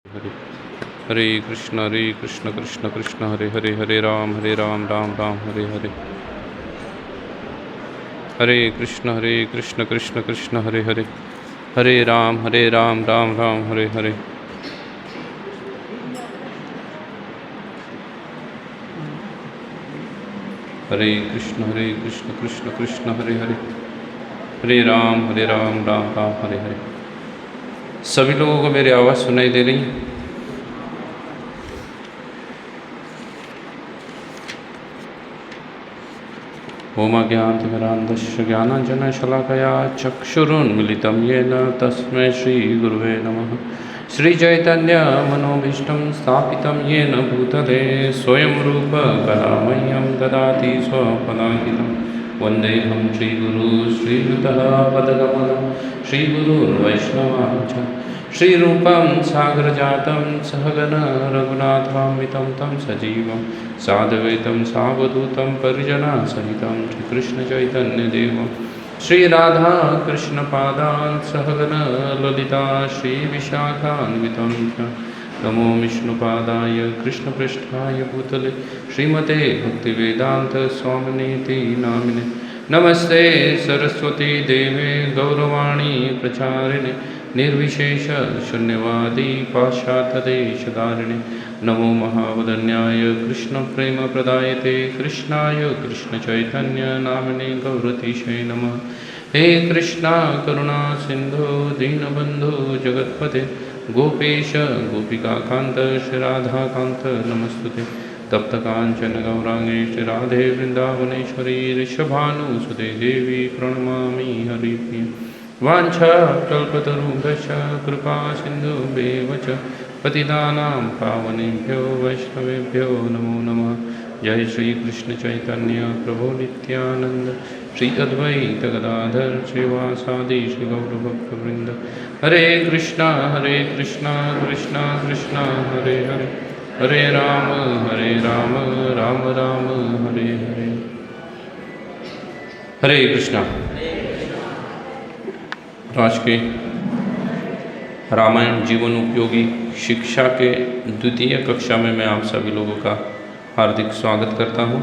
हरे हरे कृष्ण कृष्ण कृष्ण हरे हरे, हरे राम राम राम हरे हरे। हरे कृष्ण कृष्ण कृष्ण हरे हरे, हरे राम राम राम हरे हरे। हरे कृष्ण कृष्ण कृष्ण हरे हरे, हरे राम राम राम हरे हरे। सभी लोगों को मेरी आवाज़ सुनाई दे रही है? ओमाज्ञानतिमिरान्धस्य ज्ञानाञ्जनशलाकया चक्षुरुन्मिलितं येन तस्मै श्रीगुरुवे नमः। श्रीचैतन्यमनोभीष्टं स्थापितं येन भूतले स्वयं रूप कदा मह्यं ददाति स्वपदान्तिकं। वन्देऽहं श्रीगुरू श्रीयुतः पदकमलं श्रीगुरुर्वैष्णवाञ्च श्रीरूपं सागरजातं सहगण रघुनाथान्वितं तं सजीवं साद्वैतं सावधूतं परिजनसहितं श्रीकृष्णचैतन्यदेवं श्रीराधा कृष्णपादान् सहगण ललिता श्रीविशाखान्वितं च नमो विष्णुपादाय कृष्णपृष्ठाय भूतले श्रीमते भक्तिवेदान्तस्वामिनेति नामिने। नमस्ते सरस्वती देवे गौरवाणी प्रचारिणे निर्विशेष शून्यवादी पाश्चात्यदेशधारिणे। नमो महावदन्याय कृष्णप्रेमप्रदायते कृष्णाय कृष्णचैतन्य नामिने गौरतिशे नमः। हे कृष्णा करुणा सिंधु दीनबंधु जगत्पते गोपेश गोपिकाकांत श्रीराधाकांत नमस्तुते। तप्त कांचन गौरांगे श्रीराधे वृंदावनेश्वरी ऋषभानुसुते देवी प्रणमामि हरिप्रिय। वाञ्छा कल्पतरुभ्यश्च कृपा सिन्धुभ्येव च पतितानां पावनेभ्यो वैष्णवेभ्यो नमो नमः। जय श्री कृष्ण चैतन्य प्रभु नित्यानंद श्री अद्वैत गदाधर श्रीवासादि श्री गौरभक्तवृंद। हरे कृष्णा कृष्णा कृष्णा हरे हरे, हरे राम राम राम हरे हरे। हरे कृष्णा। आज के रामायण जीवन उपयोगी शिक्षा के द्वितीय कक्षा में मैं आप सभी लोगों का हार्दिक स्वागत करता हूं।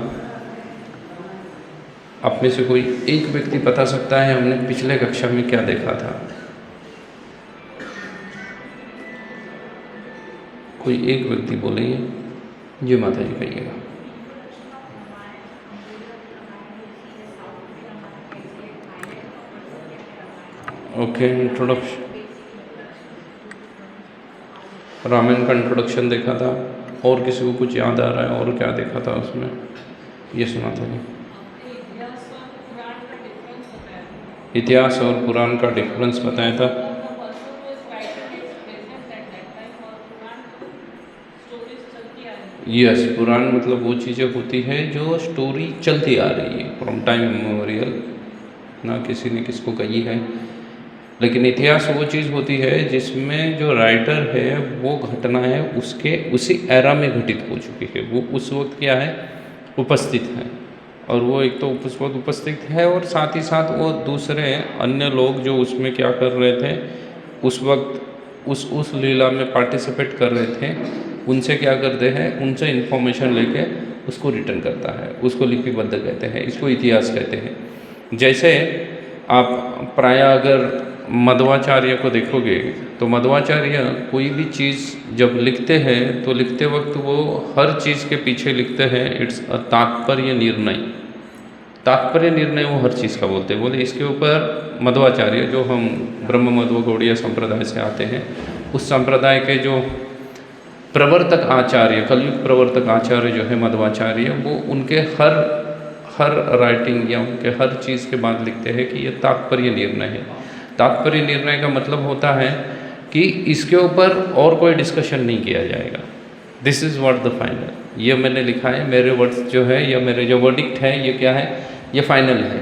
आप में से कोई एक व्यक्ति बता सकता है हमने पिछले कक्षा में क्या देखा था? कोई एक व्यक्ति बोलेंगे? जी माता जी कहिएगा। ओके, इंट्रोडक्शन, रामायण का इंट्रोडक्शन देखा था। और किसी को कुछ याद आ रहा है और क्या देखा था उसमें? ये सुना था जी। इतिहास और पुराण का डिफरेंस बताया था। यस, पुराण मतलब वो चीज़ें होती है जो स्टोरी चलती आ रही है फ्रॉम टाइम मेमोरियल, ना किसी ने किसको कही है। लेकिन इतिहास वो चीज़ होती है जिसमें जो राइटर है वो घटना है उसके उसी एरा में घटित हो चुकी है, वो उस वक्त क्या है उपस्थित है। और वो एक तो उस वक्त उपस्थित है और साथ ही साथ वो दूसरे अन्य लोग जो उसमें क्या कर रहे थे उस वक्त उस लीला में पार्टिसिपेट कर रहे थे, उनसे क्या करते हैं, उनसे इन्फॉर्मेशन लेके उसको रिटर्न करता है, उसको लिपिबद्ध कहते हैं, इसको इतिहास कहते हैं। जैसे आप प्राय अगर मध्वाचार्य को देखोगे तो मध्वाचार्य कोई भी चीज़ जब लिखते हैं तो लिखते वक्त वो हर चीज़ के पीछे लिखते हैं इट्स अ तात्पर्य निर्णय। तात्पर्य निर्णय वो हर चीज़ का बोलते हैं। बोले इसके ऊपर मध्वाचार्य, जो हम ब्रह्म मध्व गौड़ीय संप्रदाय से आते हैं, उस संप्रदाय के जो प्रवर्तक आचार्य, कलयुग प्रवर्तक आचार्य जो है मध्वाचार्य, वो उनके हर राइटिंग या उनके हर चीज़ के बाद लिखते हैं कि ये तात्पर्य निर्णय है। तात्पर्य निर्णय का मतलब होता है कि इसके ऊपर और कोई डिस्कशन नहीं किया जाएगा। This is what the final, ये मैंने लिखा है, मेरे वर्ड्स जो है या मेरे जो वर्डिक्ट है ये क्या है, ये फाइनल है।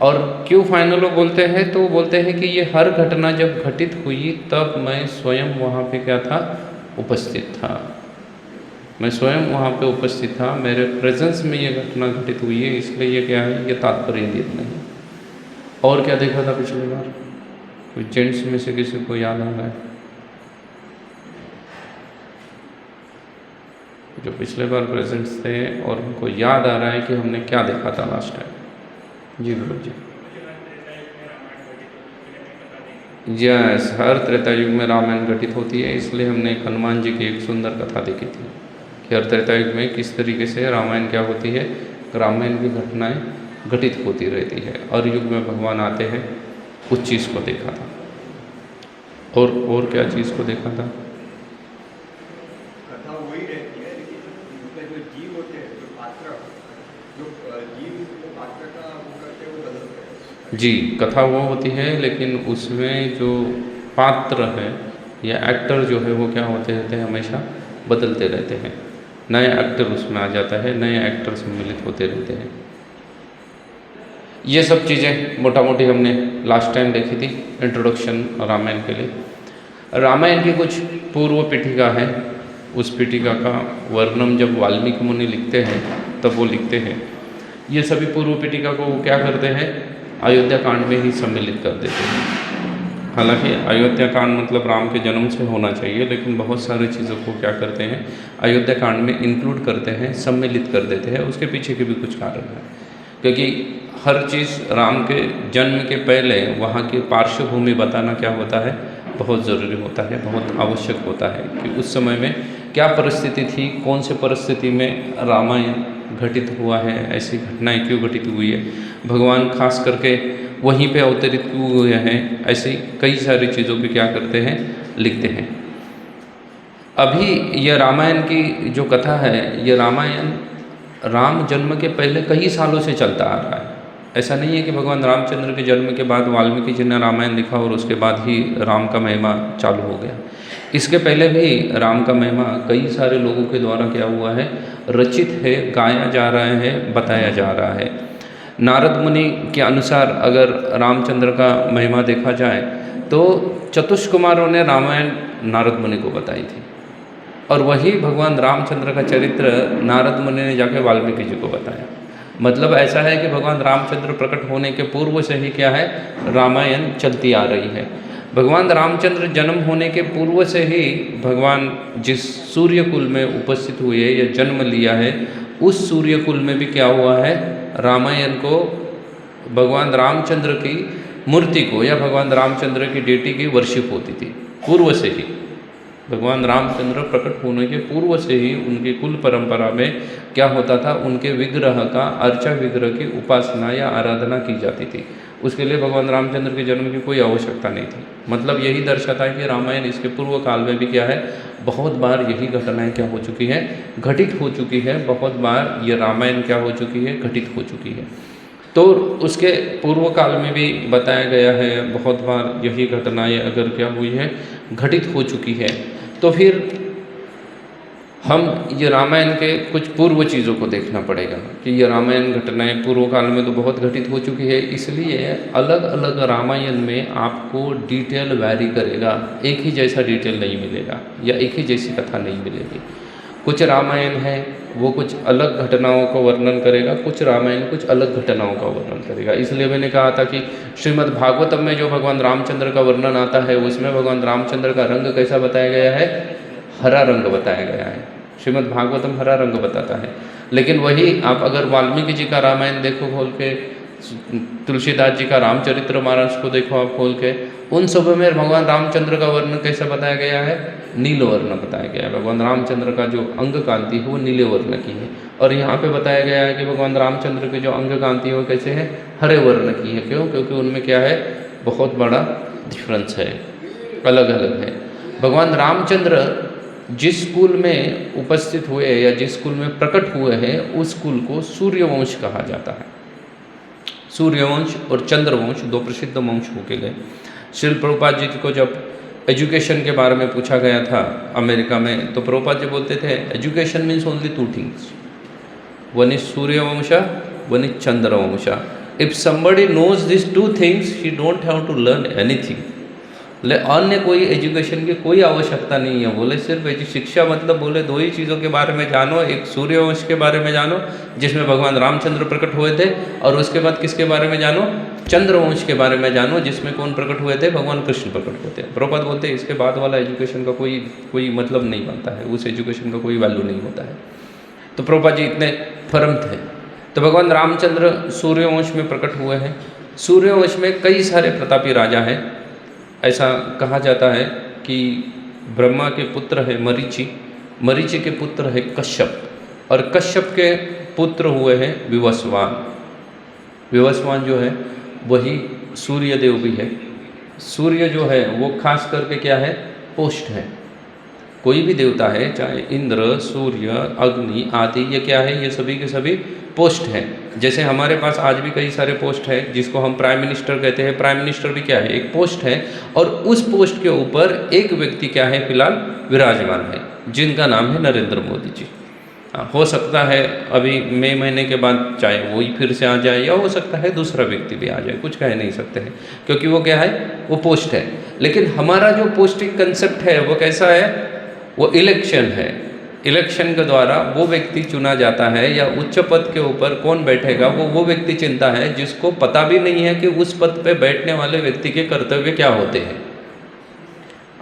और क्यों फाइनल वो बोलते हैं? तो वो बोलते हैं कि ये हर घटना जब घटित हुई तब मैं स्वयं वहाँ पे क्या था, उपस्थित था। मैं स्वयं वहाँ पे उपस्थित था, मेरे प्रेजेंस में ये घटना घटित हुई है, इसलिए ये क्या है, ये तात्पर्य निर्णय है। और क्या देखा था पिछली बार? कोई जेंट्स में से किसी को याद आ रहा है? जो पिछले बार प्रेजेंट्स थे और उनको याद आ रहा है कि हमने क्या देखा था लास्ट टाइम। जी विनोद जी। यस, हर त्रेता युग में रामायण घटित होती है, इसलिए हमने हनुमान जी की एक सुंदर कथा देखी थी कि हर त्रेता युग में किस तरीके से रामायण क्या होती है, रामायण की घटनाएं घटित होती रहती है। और युग में भगवान आते हैं, उस चीज़ को देखा था। और क्या चीज़ को देखा था? कथा वही रहती है, लेकिन उसमें जो जीव होते हैं, जो पात्र, जो जीव जो पात्र का वो करते हैं, वो बदलते हैं। जी, कथा वो होती है, लेकिन उसमें जो पात्र है या एक्टर जो है वो क्या होते रहते हैं, हमेशा बदलते रहते हैं। नया एक्टर उसमें आ जाता है, नए एक्टर सम्मिलित होते रहते हैं। ये सब चीज़ें मोटा मोटी हमने लास्ट टाइम देखी थी, इंट्रोडक्शन रामायण के लिए। रामायण की कुछ पूर्व पीठिका है, उस पीठिका का वर्णन जब वाल्मीकि मुनि लिखते हैं तब वो लिखते हैं। ये सभी पूर्व पीठिका को वो क्या करते हैं, अयोध्या कांड में ही सम्मिलित कर देते हैं। हालांकि अयोध्या कांड मतलब राम के जन्म से होना चाहिए, लेकिन बहुत सारी चीज़ों को क्या करते हैं, अयोध्या कांड में इंक्लूड करते हैं, सम्मिलित कर देते हैं। उसके पीछे के भी कुछ कारण है, क्योंकि हर चीज़ राम के जन्म के पहले वहाँ की पार्श्वभूमि बताना क्या होता है, बहुत ज़रूरी होता है, बहुत आवश्यक होता है कि उस समय में क्या परिस्थिति थी, कौन से परिस्थिति में रामायण घटित हुआ है, ऐसी घटनाएं क्यों घटित हुई है, भगवान खास करके वहीं पे अवतरित क्यों हुए हैं, ऐसी कई सारी चीज़ों पे क्या करते हैं, लिखते हैं। अभी यह रामायण की जो कथा है, ये रामायण राम जन्म के पहले कई सालों से चलता आ रहा है। ऐसा नहीं है कि भगवान रामचंद्र के जन्म के बाद वाल्मीकि जी ने रामायण लिखा और उसके बाद ही राम का महिमा चालू हो गया। इसके पहले भी राम का महिमा कई सारे लोगों के द्वारा क्या हुआ है, रचित है, गाया जा रहा है, बताया जा रहा है। नारद मुनि के अनुसार अगर रामचंद्र का महिमा देखा जाए तो चतुष्कुमारों ने रामायण नारद मुनि को बताई थी, और वही भगवान रामचंद्र का चरित्र नारद मुनि ने जाके वाल्मीकि जी को बताया। मतलब ऐसा है कि भगवान रामचंद्र प्रकट होने के पूर्व से ही क्या है, रामायण चलती आ रही है। भगवान रामचंद्र जन्म होने के पूर्व से ही भगवान जिस सूर्य कुल में उपस्थित हुए या जन्म लिया है, उस सूर्य कुल में भी क्या हुआ है, रामायण को भगवान रामचंद्र की मूर्ति को या भगवान रामचंद्र की डेटी की वर्शिप होती थी पूर्व से ही। भगवान रामचंद्र प्रकट होने के पूर्व से ही उनकी कुल परंपरा में क्या होता था, उनके विग्रह का, अर्चा विग्रह की उपासना या आराधना की जाती थी। उसके लिए भगवान रामचंद्र के जन्म की कोई आवश्यकता नहीं थी। मतलब यही दर्शाता है कि रामायण इसके पूर्व काल में भी क्या है, बहुत बार यही घटनाएं क्या हो चुकी है, घटित हो चुकी है। बहुत बार ये रामायण क्या हो चुकी है, घटित हो चुकी है। तो उसके पूर्व काल में भी बताया गया है, बहुत बार यही घटनाएं अगर क्या हुई है, घटित हो चुकी है। तो फिर हम ये रामायण के कुछ पूर्व चीज़ों को देखना पड़ेगा कि ये रामायण घटनाएं पूर्व काल में तो बहुत घटित हो चुकी है। इसलिए अलग अलग रामायण में आपको डिटेल वैरी करेगा, एक ही जैसा डिटेल नहीं मिलेगा या एक ही जैसी कथा नहीं मिलेगी। कुछ रामायण है वो कुछ अलग घटनाओं का वर्णन करेगा, कुछ रामायण कुछ अलग घटनाओं का वर्णन करेगा। इसलिए मैंने कहा था कि श्रीमद् भागवतम में जो भगवान रामचंद्र का वर्णन आता है, उसमें भगवान रामचंद्र का रंग कैसा बताया गया है, हरा रंग बताया गया है। श्रीमद् भागवतम हरा रंग बताता है। लेकिन वही आप अगर वाल्मीकि जी का रामायण देखो खोल के, तुलसीदास जी का रामचरित्र मानस को देखो आप खोल के, उन सब में भगवान रामचंद्र का वर्णन कैसा बताया गया है, नील वर्ण बताया गया है। भगवान रामचंद्र का जो अंग कांति है वो नीले वर्ण की है, और यहाँ पे बताया गया है कि भगवान रामचंद्र की जो अंग कांति है वो कैसे है, हरे वर्ण की है। क्यों? क्योंकि उनमें क्या है, बहुत बड़ा डिफरेंस है, अलग अलग है। भगवान रामचंद्र जिस कुल में उपस्थित हुए या जिस कुल में प्रकट हुए हैं, उस कुल को सूर्यवंश कहा जाता है। सूर्यवंश और चंद्रवंश दो प्रसिद्ध वंश हो के गए। श्रील प्रभुपाद जी को जब एजुकेशन के बारे में पूछा गया था अमेरिका में, तो प्रभुपाद जी बोलते थे education means only two things, one is Suryavansha, one is Chandravansha. If somebody knows these two things, he don't have to learn anything. बोले अन्य कोई एजुकेशन की कोई आवश्यकता नहीं है। बोले सिर्फ शिक्षा मतलब बोले दो ही चीज़ों के बारे में जानो, एक सूर्यवंश के बारे में जानो जिसमें भगवान रामचंद्र प्रकट हुए थे, और उसके बाद किसके बारे में जानो, चंद्रवंश के बारे में जानो जिसमें कौन प्रकट हुए थे, भगवान कृष्ण प्रकट हुए थे। प्रभुपाद बोलते हैं इसके बाद वाला एजुकेशन का कोई मतलब नहीं बनता है, उस एजुकेशन का कोई वैल्यू नहीं होता है। तो प्रभुपाद जी इतने फर्म थे। तो भगवान रामचंद्र सूर्यवंश में प्रकट हुए हैं। सूर्यवंश में कई सारे प्रतापी राजा हैं। ऐसा कहा जाता है कि ब्रह्मा के पुत्र है मरीचि, मरीचि के पुत्र है कश्यप, और कश्यप के पुत्र हुए हैं विवस्वान। विवस्वान जो है वही सूर्य देव भी है। सूर्य जो है वो खास करके क्या है, पोस्ट है। कोई भी देवता है, चाहे इंद्र, सूर्य, अग्नि आदि, ये क्या है, ये सभी के सभी पोस्ट हैं। जैसे हमारे पास आज भी कई सारे पोस्ट हैं जिसको हम प्राइम मिनिस्टर कहते हैं। प्राइम मिनिस्टर भी क्या है, एक पोस्ट है, और उस पोस्ट के ऊपर एक व्यक्ति क्या है, फिलहाल विराजमान है, जिनका नाम है नरेंद्र मोदी जी। हो सकता है अभी मई महीने के बाद चाहे वही फिर से आ जाए, या हो सकता है दूसरा व्यक्ति भी आ जाए, कुछ कह नहीं सकते हैं, क्योंकि वो क्या है, वो पोस्ट है। लेकिन हमारा जो पोस्टिंग कंसेप्ट है वो कैसा है, वो इलेक्शन है। इलेक्शन के द्वारा वो व्यक्ति चुना जाता है, या उच्च पद के ऊपर कौन बैठेगा वो व्यक्ति चुनता है जिसको पता भी नहीं है कि उस पद पे बैठने वाले व्यक्ति के कर्तव्य क्या होते हैं।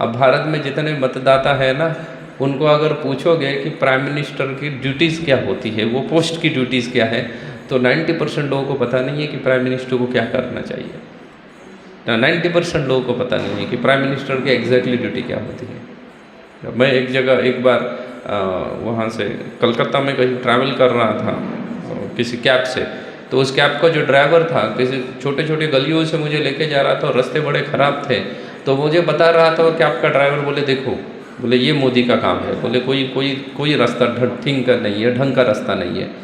अब भारत में जितने मतदाता है ना, उनको अगर पूछोगे कि प्राइम मिनिस्टर की ड्यूटीज़ क्या होती है, वो पोस्ट की ड्यूटीज़ क्या है, तो 90% लोगों को पता नहीं है कि प्राइम मिनिस्टर को क्या करना चाहिए। 90% लोगों को पता नहीं है कि प्राइम मिनिस्टर की एग्जैक्टली ड्यूटी क्या होती है। मैं एक जगह एक बार वहाँ से कलकत्ता में कहीं ट्रैवल कर रहा था किसी कैब से, तो उस कैब का जो ड्राइवर था किसी छोटे छोटे गलियों से मुझे लेके जा रहा था, और रास्ते बड़े ख़राब थे। तो मुझे बता रहा था कैब का ड्राइवर, बोले देखो, बोले ये मोदी का काम है, बोले कोई रास्ता ठीक का नहीं है, ढंग का रास्ता नहीं है।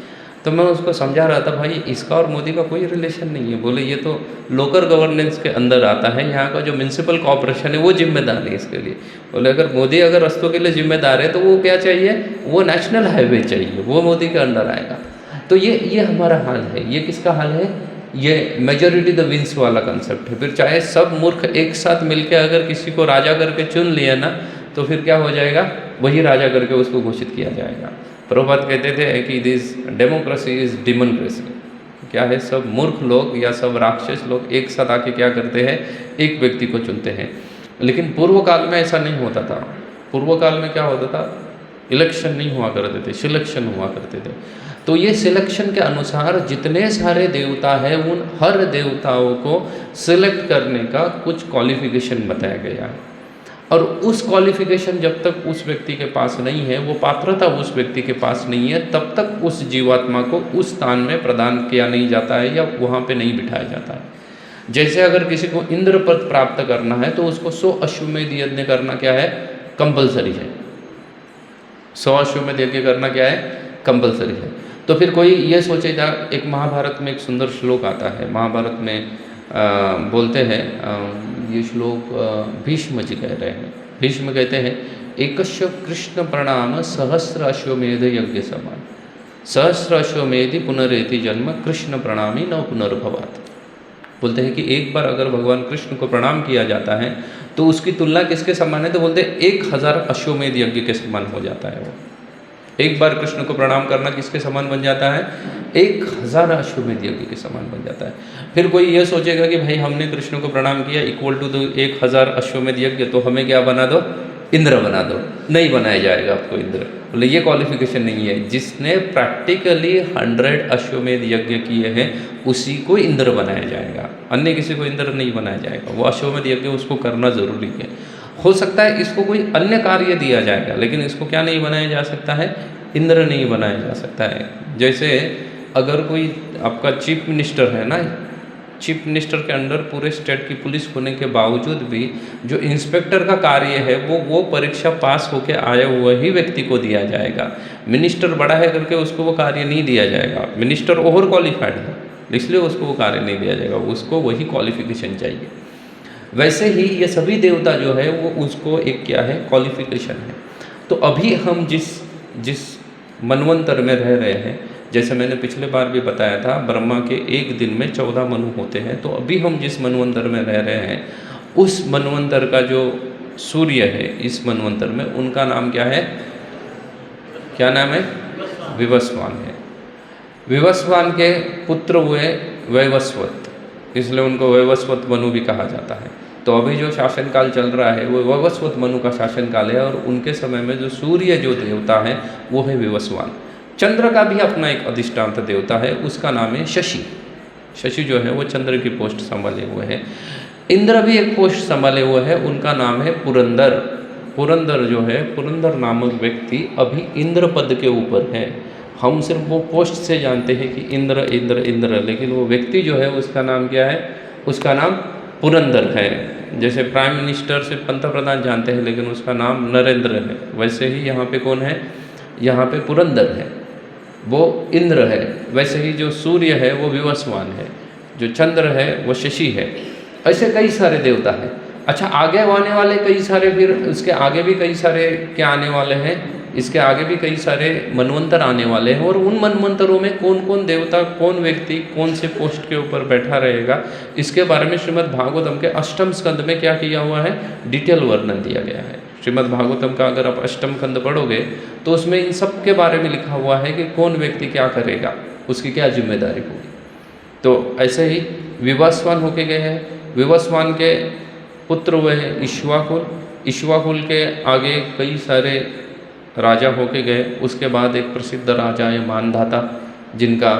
तो मैं उसको समझा रहा था, भाई इसका और मोदी का कोई रिलेशन नहीं है। बोले ये तो लोकल गवर्नेंस के अंदर आता है, यहाँ का जो म्यूनसिपल कॉर्पोरेशन है वो जिम्मेदार है इसके लिए। बोले अगर मोदी अगर रास्तों के लिए जिम्मेदार है तो वो क्या चाहिए, वो नेशनल हाईवे चाहिए, वो मोदी के अंडर आएगा। तो ये हमारा हाल है। ये किसका हाल है, ये मेजॉरिटी द विंस वाला कंसेप्ट है। फिर चाहे सब मूर्ख एक साथ मिलकर अगर किसी को राजा करके चुन लिया ना, तो फिर क्या हो जाएगा, वही राजा करके उसको घोषित किया जाएगा। प्रभुपाद कहते थे कि दिस डेमोक्रेसी इज डेमोक्रेसी। क्या है, सब मूर्ख लोग या सब राक्षस लोग एक साथ आके क्या करते हैं, एक व्यक्ति को चुनते हैं। लेकिन पूर्व काल में ऐसा नहीं होता था। पूर्व काल में क्या होता था, इलेक्शन नहीं हुआ करते थे, सिलेक्शन हुआ करते थे। तो ये सिलेक्शन के अनुसार जितने सारे देवता हैं उन हर देवताओं को सिलेक्ट करने का कुछ क्वालिफिकेशन बताया गया है, और उस क्वालिफिकेशन जब तक उस व्यक्ति के पास नहीं है, वो पात्रता उस व्यक्ति के पास नहीं है, तब तक उस जीवात्मा को उस स्थान में प्रदान किया नहीं जाता है, या वहाँ पे नहीं बिठाया जाता है। जैसे अगर किसी को इंद्र पद प्राप्त करना है तो उसको 100 अश्वमेध यज्ञ करना क्या है, कंपलसरी है। 100 अश्वमेध यज्ञ करना क्या है, कंपलसरी है। तो फिर कोई ये सोचेगा, एक महाभारत में एक सुंदर श्लोक आता है, महाभारत में बोलते हैं, ये श्लोक भीष्म जी कह रहे हैं। भीष्म कहते हैं, एकस्य कृष्ण प्रणाम सहस्र अश्वमेध यज्ञ समान, सहस्र अश्वमेधि पुनरेति जन्म कृष्ण प्रणामी न पुनर्भवात्। बोलते हैं कि एक बार अगर भगवान कृष्ण को प्रणाम किया जाता है तो उसकी तुलना किसके समान है, तो बोलते हैं 1000 अश्वमेध यज्ञ के समान हो जाता है। वो एक बार कृष्ण को प्रणाम करना किसके समान बन जाता है, 1000 अश्वमेध यज्ञ के समान बन जाता है। फिर कोई ये सोचेगा कि भाई हमने कृष्ण को प्रणाम किया इक्वल टू 1000 अश्वमेध यज्ञ, तो हमें क्या बना दो, इंद्र बना दो। नहीं बनाया जाएगा आपको इंद्र, बोले ये क्वालिफिकेशन नहीं है। जिसने प्रैक्टिकली 100 अश्वमेध यज्ञ किए हैं उसी को इंद्र बनाया जाएगा, अन्य किसी को इंद्र नहीं बनाया जाएगा। वो अश्वमेध यज्ञ उसको करना ज़रूरी है। हो सकता है इसको कोई अन्य कार्य दिया जाएगा, लेकिन इसको क्या नहीं बनाया जा सकता है, इंद्र नहीं बनाया जा सकता है। जैसे अगर कोई आपका चीफ मिनिस्टर है ना, चीफ मिनिस्टर के अंडर पूरे स्टेट की पुलिस होने के बावजूद भी जो इंस्पेक्टर का कार्य है वो परीक्षा पास होकर आया हुआ ही व्यक्ति को दिया जाएगा। मिनिस्टर बड़ा है करके उसको वो कार्य नहीं दिया जाएगा। मिनिस्टर ओवर क्वालिफाइड है इसलिए उसको वो कार्य नहीं दिया जाएगा, उसको वही क्वालिफिकेशन चाहिए। वैसे ही ये सभी देवता जो है वो उसको एक क्या है, क्वालिफिकेशन है। तो अभी हम जिस मनवंतर में रह रहे हैं, जैसे मैंने पिछले बार भी बताया था, ब्रह्मा के एक दिन में 14 मनु होते हैं। तो अभी हम जिस मनवंतर में रह रहे हैं उस मनवंतर का जो सूर्य है इस मनवंतर में, उनका नाम क्या है? क्या नाम है? विवस्वान है। विवस्वान के पुत्र हुए वैवस्वत, इसलिए उनको वैवस्वत मनु भी कहा जाता है। तो अभी जो शासनकाल चल रहा है वो वैवस्वत मनु का शासनकाल है, और उनके समय में जो सूर्य जो देवता है वो है विवस्वान। चंद्र का भी अपना एक अधिष्ठांत देवता है, उसका नाम है शशि। शशि जो है वो चंद्र की पोस्ट संभाले हुए है। इंद्र भी एक पोस्ट संभाले हुए है, उनका नाम है पुरंदर। पुरंदर जो है, पुरंदर नामक व्यक्ति अभी इंद्र पद के ऊपर है। हम सिर्फ वो पोस्ट से जानते हैं कि इंद्र इंद्र इंद्र, लेकिन वो व्यक्ति जो है उसका नाम क्या है? उसका नाम पुरंदर है। जैसे प्राइम मिनिस्टर से पंतप्रधान जानते हैं, लेकिन उसका नाम नरेंद्र है, वैसे ही यहाँ पे कौन है? यहाँ पे पुरंदर है, वो इंद्र है। वैसे ही जो सूर्य है वो विवस्वान है, जो चंद्र है वो शशि है। ऐसे कई सारे देवता हैं। अच्छा, आगे आने वाले कई सारे, फिर उसके आगे भी कई सारे क्या आने वाले हैं? इसके आगे भी कई सारे मनवंतर आने वाले हैं, और उन मनवंतरों में कौन कौन देवता, कौन व्यक्ति कौन से पोस्ट के ऊपर बैठा रहेगा, इसके बारे में श्रीमद् भागवतम के अष्टम स्कंद में क्या किया हुआ है? डिटेल वर्णन दिया गया है। श्रीमद् भागवतम का अगर आप अष्टम खंड पढ़ोगे तो उसमें इन सब के बारे में लिखा हुआ है कि कौन व्यक्ति क्या करेगा, उसकी क्या जिम्मेदारी होगी। तो ऐसे ही विवस्वान होके गए हैं। विवस्वान के पुत्र हुए हैं इक्ष्वाकुल। इक्ष्वाकुल के आगे कई सारे राजा होके गए। उसके बाद एक प्रसिद्ध राजा है मानधाता, जिनका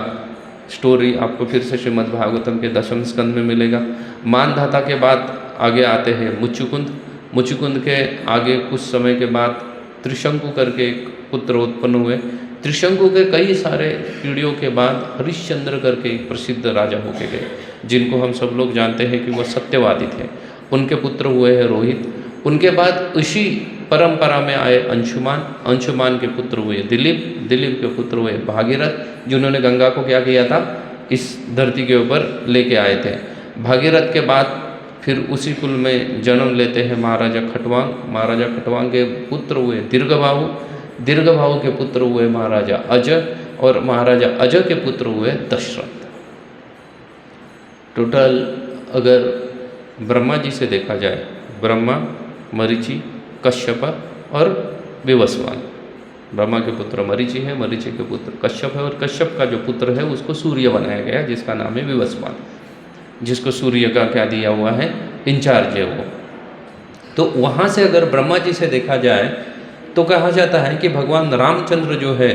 स्टोरी आपको फिर से श्रीमद् भागवतम के दशम स्कंद में मिलेगा। मानधाता के बाद आगे आते हैं मुचुकुंद। मुचुकुंद के आगे कुछ समय के बाद त्रिशंकु करके एक पुत्र उत्पन्न हुए। त्रिशंकु के कई सारे पीढ़ियों के बाद हरिश्चंद्र करके एक प्रसिद्ध राजा होके गए, जिनको हम सब लोग जानते हैं कि वो सत्यवादी थे। उनके पुत्र हुए हैं रोहित। उनके बाद इसी परंपरा में आए अंशुमान। अंशुमान के पुत्र हुए दिलीप। दिलीप के पुत्र हुए भागीरथ, जिन्होंने गंगा को क्या किया था? इस धरती के ऊपर लेके आए थे। भागीरथ के बाद फिर उसी कुल में जन्म लेते हैं महाराजा खटवांग। महाराजा खटवांग के पुत्र हुए दीर्घबाहु। दीर्घबाहु के पुत्र हुए महाराजा अज, और महाराजा अज के पुत्र हुए दशरथ। टोटल अगर ब्रह्मा जी से देखा जाए, ब्रह्मा, मरीचि, कश्यप और विवस्वान। ब्रह्मा के पुत्र मरीचि है, मरीचि के पुत्र कश्यप है, और कश्यप का जो पुत्र है उसको सूर्य बनाया गया, जिसका नाम है विवस्वान, जिसको सूर्य का क्या दिया हुआ है? इंचार्ज है वो। तो वहाँ से अगर ब्रह्मा जी से देखा जाए तो कहा जाता है कि भगवान रामचंद्र जो है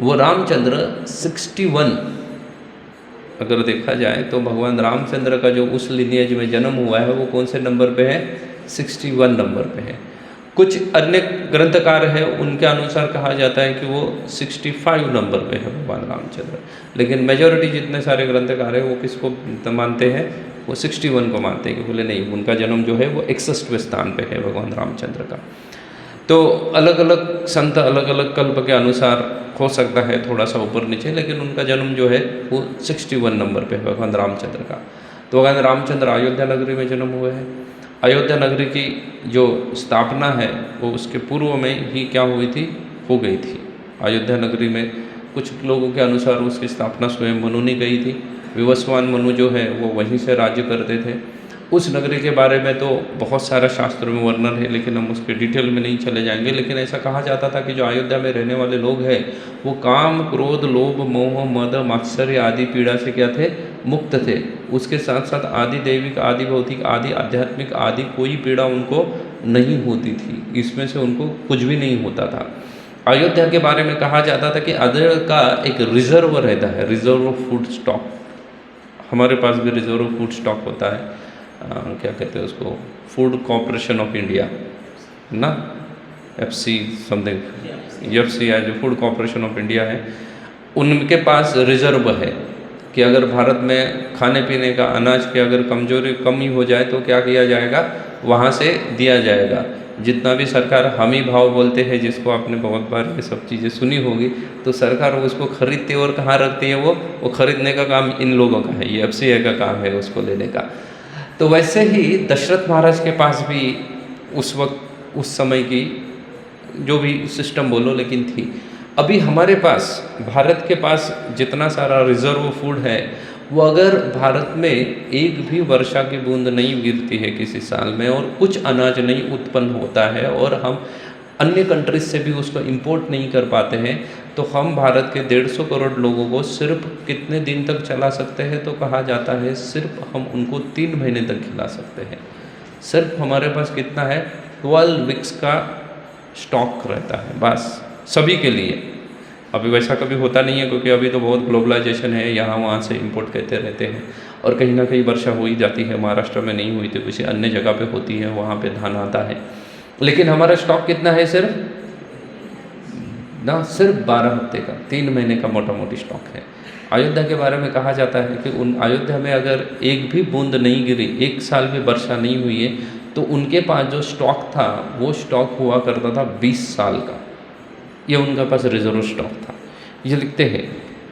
वो रामचंद्र 61, अगर देखा जाए तो भगवान रामचंद्र का जो उस लिनिएज में जन्म हुआ है वो कौन से नंबर पे है? 61 नंबर पे है। कुछ अन्य ग्रंथकार है, उनके अनुसार कहा जाता है कि वो 65 नंबर पे है भगवान रामचंद्र, लेकिन मेजॉरिटी जितने सारे ग्रंथकार हैं वो किसको मानते हैं? वो 61 को मानते हैं, कि बोले नहीं, उनका जन्म जो है वो 61वें स्थान पे है भगवान रामचंद्र का। तो अलग अलग संत अलग अलग कल्प के अनुसार हो सकता है थोड़ा सा ऊपर नीचे, लेकिन उनका जन्म जो है वो 61 नंबर पे है भगवान रामचंद्र का। तो भगवान रामचंद्र अयोध्या नगरी में जन्म हुए हैं। अयोध्या नगरी की जो स्थापना है वो उसके पूर्व में ही क्या हुई थी? हो गई थी। अयोध्या नगरी में कुछ लोगों के अनुसार उसकी स्थापना स्वयं मनु ने की थी। विवस्वान मनु जो है वो वहीं से राज्य करते थे। उस नगरी के बारे में तो बहुत सारा शास्त्रों में वर्णन है, लेकिन हम उसके डिटेल में नहीं चले जाएंगे। लेकिन ऐसा कहा जाता था कि जो अयोध्या में रहने वाले लोग हैं वो काम, क्रोध, लोभ, मोह, मद, मात्सर्य आदि पीड़ा से क्या थे? मुक्त थे। उसके साथ साथ आदि दैविक, आदि भौतिक, आदि आध्यात्मिक, आदि कोई पीड़ा उनको नहीं होती थी। इसमें से उनको कुछ भी नहीं होता था। अयोध्या के बारे में कहा जाता था कि अयोध्या का एक रिजर्व रहता है, रिजर्व फूड स्टॉक। हमारे पास भी रिजर्व फूड स्टॉक होता है, क्या कहते हैं उसको? फूड कॉरपोरेशन ऑफ इंडिया ना, FC समथिंग, FC है, जो फूड कॉरपोरेशन ऑफ इंडिया है, उनके पास रिजर्व है कि अगर भारत में खाने पीने का, अनाज की अगर कमी हो जाए तो क्या किया जाएगा? वहाँ से दिया जाएगा। जितना भी सरकार हमी भाव बोलते हैं, जिसको आपने बहुत बार ये सब चीज़ें सुनी होगी, तो सरकार उसको खरीदती है और कहाँ रखती है? वो खरीदने का काम इन लोगों का है, ये FCI का काम है उसको लेने का। तो वैसे ही दशरथ महाराज के पास भी उस वक्त, उस समय की जो भी सिस्टम बोलो, लेकिन थी। अभी हमारे पास, भारत के पास जितना सारा रिजर्व फूड है वो अगर भारत में एक भी वर्षा की बूंद नहीं गिरती है किसी साल में और कुछ अनाज नहीं उत्पन्न होता है और हम अन्य कंट्रीज से भी उसको इंपोर्ट नहीं कर पाते हैं, तो हम भारत के 150 करोड़ लोगों को सिर्फ कितने दिन तक चला सकते हैं? तो कहा जाता है सिर्फ हम उनको 3 महीने तक खिला सकते हैं। सिर्फ हमारे पास कितना है? 12 वीक्स का स्टॉक रहता है बस, सभी के लिए। अभी वैसा कभी होता नहीं है क्योंकि अभी तो बहुत ग्लोबलाइजेशन है, यहाँ वहाँ से इंपोर्ट करते रहते हैं और कहीं ना कहीं वर्षा हो ही जाती है। महाराष्ट्र में नहीं हुई तो किसी अन्य जगह पे होती है, वहाँ पे धान आता है। लेकिन हमारा स्टॉक कितना है? सिर्फ 12 हफ्ते का, 3 महीने का मोटा मोटी स्टॉक है। अयोध्या के बारे में कहा जाता है कि उन अयोध्या में अगर एक भी बूंद नहीं गिरी, 1 साल भी वर्षा नहीं हुई है, तो उनके पास जो स्टॉक था वो स्टॉक हुआ करता था 20 साल का। ये उनके पास रिजर्व स्टॉक था। ये लिखते हैं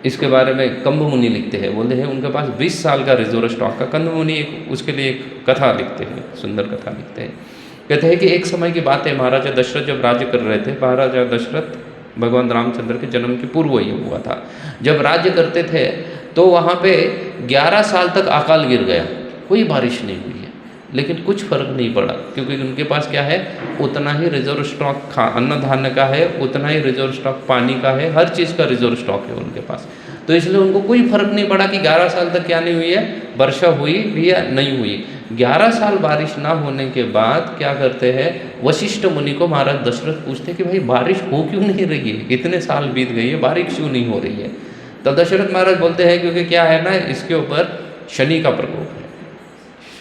इसके बारे में, कंब मुनि लिखते हैं, बोलते हैं उनके पास 20 साल का रिजर्व स्टॉक का। कंब मुनि उसके लिए एक कथा लिखते हैं, सुंदर कथा लिखते हैं। कहते हैं कि एक समय की बात है, महाराजा दशरथ जब राज्य कर रहे थे। महाराजा दशरथ भगवान रामचंद्र के जन्म के पूर्व ही हुआ था। जब राज्य करते थे तो वहाँ पे 11 साल तक अकाल गिर गया, कोई बारिश नहीं हुई है, लेकिन कुछ फर्क नहीं पड़ा क्योंकि उनके पास क्या है? उतना ही रिजर्व स्टॉक अन्न धान्य का है, उतना ही रिजर्व स्टॉक पानी का है, हर चीज़ का रिजर्व स्टॉक है उनके पास। तो इसलिए उनको कोई फर्क नहीं पड़ा कि 11 साल तक क्या नहीं हुई है, वर्षा हुई भी या नहीं हुई। 11 साल बारिश ना होने के बाद क्या करते हैं, वशिष्ठ मुनि को महाराज दशरथ पूछते हैं कि भाई बारिश हो क्यों नहीं रही है, इतने साल बीत गए हैं, बारिश क्यों नहीं हो रही है? तो दशरथ महाराज बोलते हैं क्योंकि क्या है ना, इसके ऊपर शनि का प्रकोप है,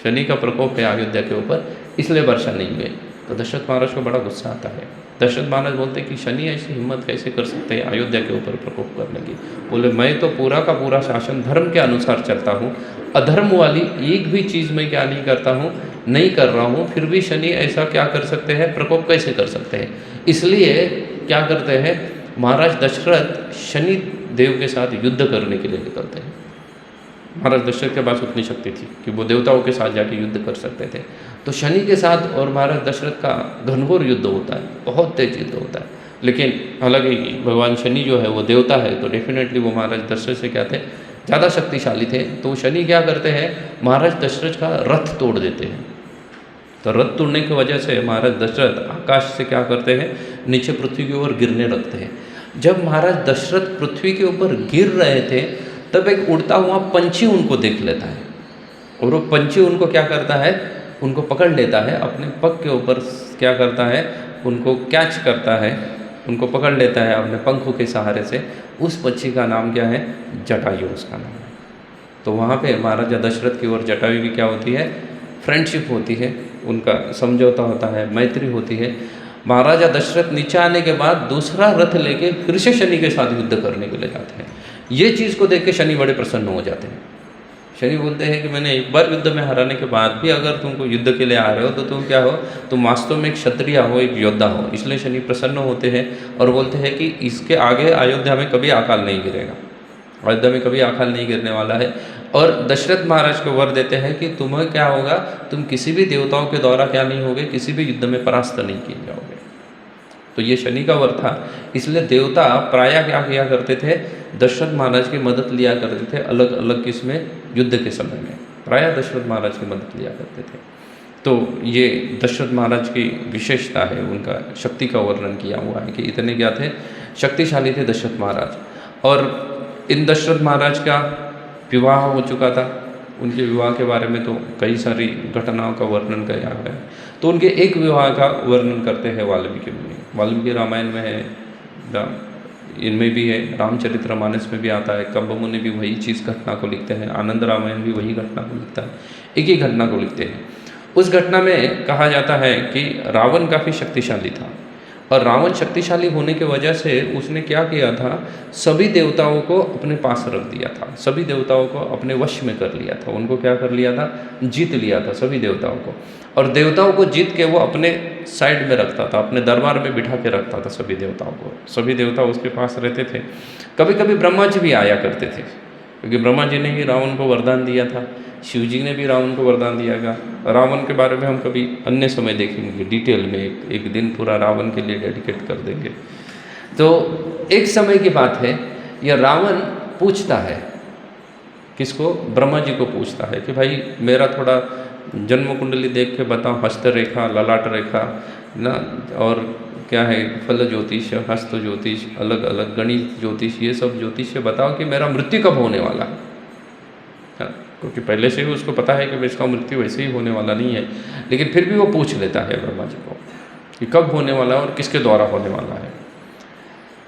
शनि का प्रकोप है अयोध्या के ऊपर, इसलिए वर्षा नहीं हुई। तो दशरथ महाराज को बड़ा गुस्सा आता है। दशरथ महाराज बोलते हैं कि शनि ऐसी हिम्मत कैसे कर सकते हैं अयोध्या के ऊपर प्रकोप करने की? बोले मैं तो पूरा का पूरा शासन धर्म के अनुसार चलता हूँ, अधर्म वाली एक भी चीज़ मैं क्या नहीं करता हूँ, नहीं कर रहा हूँ, फिर भी शनि ऐसा क्या कर सकते हैं, प्रकोप कैसे कर सकते हैं? इसलिए क्या करते हैं, महाराज दशरथ शनि देव के साथ युद्ध करने के लिए निकलते हैं। महाराज दशरथ के पास उतनी शक्ति थी कि वो देवताओं के साथ जाके युद्ध कर सकते थे। तो शनि के साथ और महाराज दशरथ का घनघोर युद्ध होता है, बहुत तेज युद्ध होता है। लेकिन हालांकि भगवान शनि जो है वो देवता है, तो डेफिनेटली वो महाराज दशरथ से क्या थे, ज़्यादा शक्तिशाली थे। तो शनि क्या करते हैं, महाराज दशरथ का रथ तोड़ देते हैं। तो रथ तोड़ने की वजह से महाराज दशरथ आकाश से क्या करते हैं, नीचे पृथ्वी की ओर गिरने लगते हैं। जब महाराज दशरथ पृथ्वी के ऊपर गिर रहे थे तब एक उड़ता हुआ पंछी उनको देख लेता है और वो पंछी उनको क्या करता है, उनको पकड़ लेता है, अपने पग के ऊपर क्या करता है, उनको कैच करता है, उनको पकड़ लेता है अपने पंखों के सहारे से। उस पक्षी का नाम क्या है, जटायु उसका नाम है। तो वहाँ पे महाराजा दशरथ की और जटायु की क्या होती है, फ्रेंडशिप होती है, उनका समझौता होता है, मैत्री होती है। महाराजा दशरथ नीचे आने के बाद दूसरा रथ लेके फिर से शनि के साथ युद्ध करने के लिए जाते हैं। ये चीज़ को देख के शनि बड़े प्रसन्न हो जाते हैं। शनि बोलते हैं कि मैंने एक बार युद्ध में हराने के बाद भी अगर तुमको युद्ध के लिए आ रहे हो तो तुम क्या हो, तुम वास्तव में एक क्षत्रिय हो, एक योद्धा हो। इसलिए शनि प्रसन्न होते हैं और बोलते हैं कि इसके आगे अयोध्या में कभी अकाल नहीं गिरेगा, अयोध्या में कभी अकाल नहीं गिरने वाला है। और दशरथ महाराज को वर देते हैं कि तुम्हें क्या होगा, तुम किसी भी देवताओं के द्वारा क्या नहीं होगे, किसी भी युद्ध में परास्त नहीं किए जाओगे। तो ये शनि का वर था। इसलिए देवता प्रायः क्या किया करते थे, दशरथ महाराज की मदद लिया करते थे अलग अलग किस्में युद्ध के समय में, प्रायः दशरथ महाराज की मदद लिया करते थे। तो ये दशरथ महाराज की विशेषता है, उनका शक्ति का वर्णन किया हुआ है कि इतने क्या थे, शक्तिशाली थे दशरथ महाराज। और इन दशरथ महाराज का विवाह हो चुका था। उनके विवाह के बारे में तो कई सारी घटनाओं का वर्णन किया गया है। तो उनके एक विवाह का वर्णन करते हैं वाल्मीकि मुनि। वाल्मीकि रामायण में है, इनमें भी है, रामचरितमानस में भी आता है। कंब मुनि भी वही चीज़ घटना को लिखते हैं, आनंद रामायण भी वही घटना को लिखता है, एक ही घटना को लिखते हैं। उस घटना में कहा जाता है कि रावण काफ़ी शक्तिशाली था और रावण शक्तिशाली होने की वजह से उसने क्या किया था, सभी देवताओं को अपने पास रख दिया था, सभी देवताओं को अपने वश में कर लिया था। उनको क्या कर लिया था, जीत लिया था सभी देवताओं को। और देवताओं को जीत के वो अपने साइड में रखता था, अपने दरबार में बिठा के रखता था सभी देवताओं को। सभी देवता उसके पास रहते थे। कभी कभी ब्रह्मा जी भी आया करते थे, क्योंकि ब्रह्मा जी ने ही रावण को वरदान दिया था, शिव जी ने भी रावण को वरदान दिया था। रावण के बारे में हम कभी अन्य समय देखेंगे डिटेल में, एक दिन पूरा रावण के लिए डेडिकेट कर देंगे। तो एक समय की बात है, यह रावण पूछता है किसको? ब्रह्मा जी को पूछता है कि भाई मेरा थोड़ा जन्म कुंडली देख के बताओ, हस्त रेखा, ललाट रेखा ना, और क्या है फल ज्योतिष, हस्त ज्योतिष, अलग अलग गणित ज्योतिष, ये सब ज्योतिष बताओ कि मेरा मृत्यु कब होने वाला है। हाँ, क्योंकि पहले से ही उसको पता है कि इसका मृत्यु वैसे ही होने वाला नहीं है, लेकिन फिर भी वो पूछ लेता है ब्रह्मा जी को कि कब होने वाला है और किसके द्वारा होने वाला है।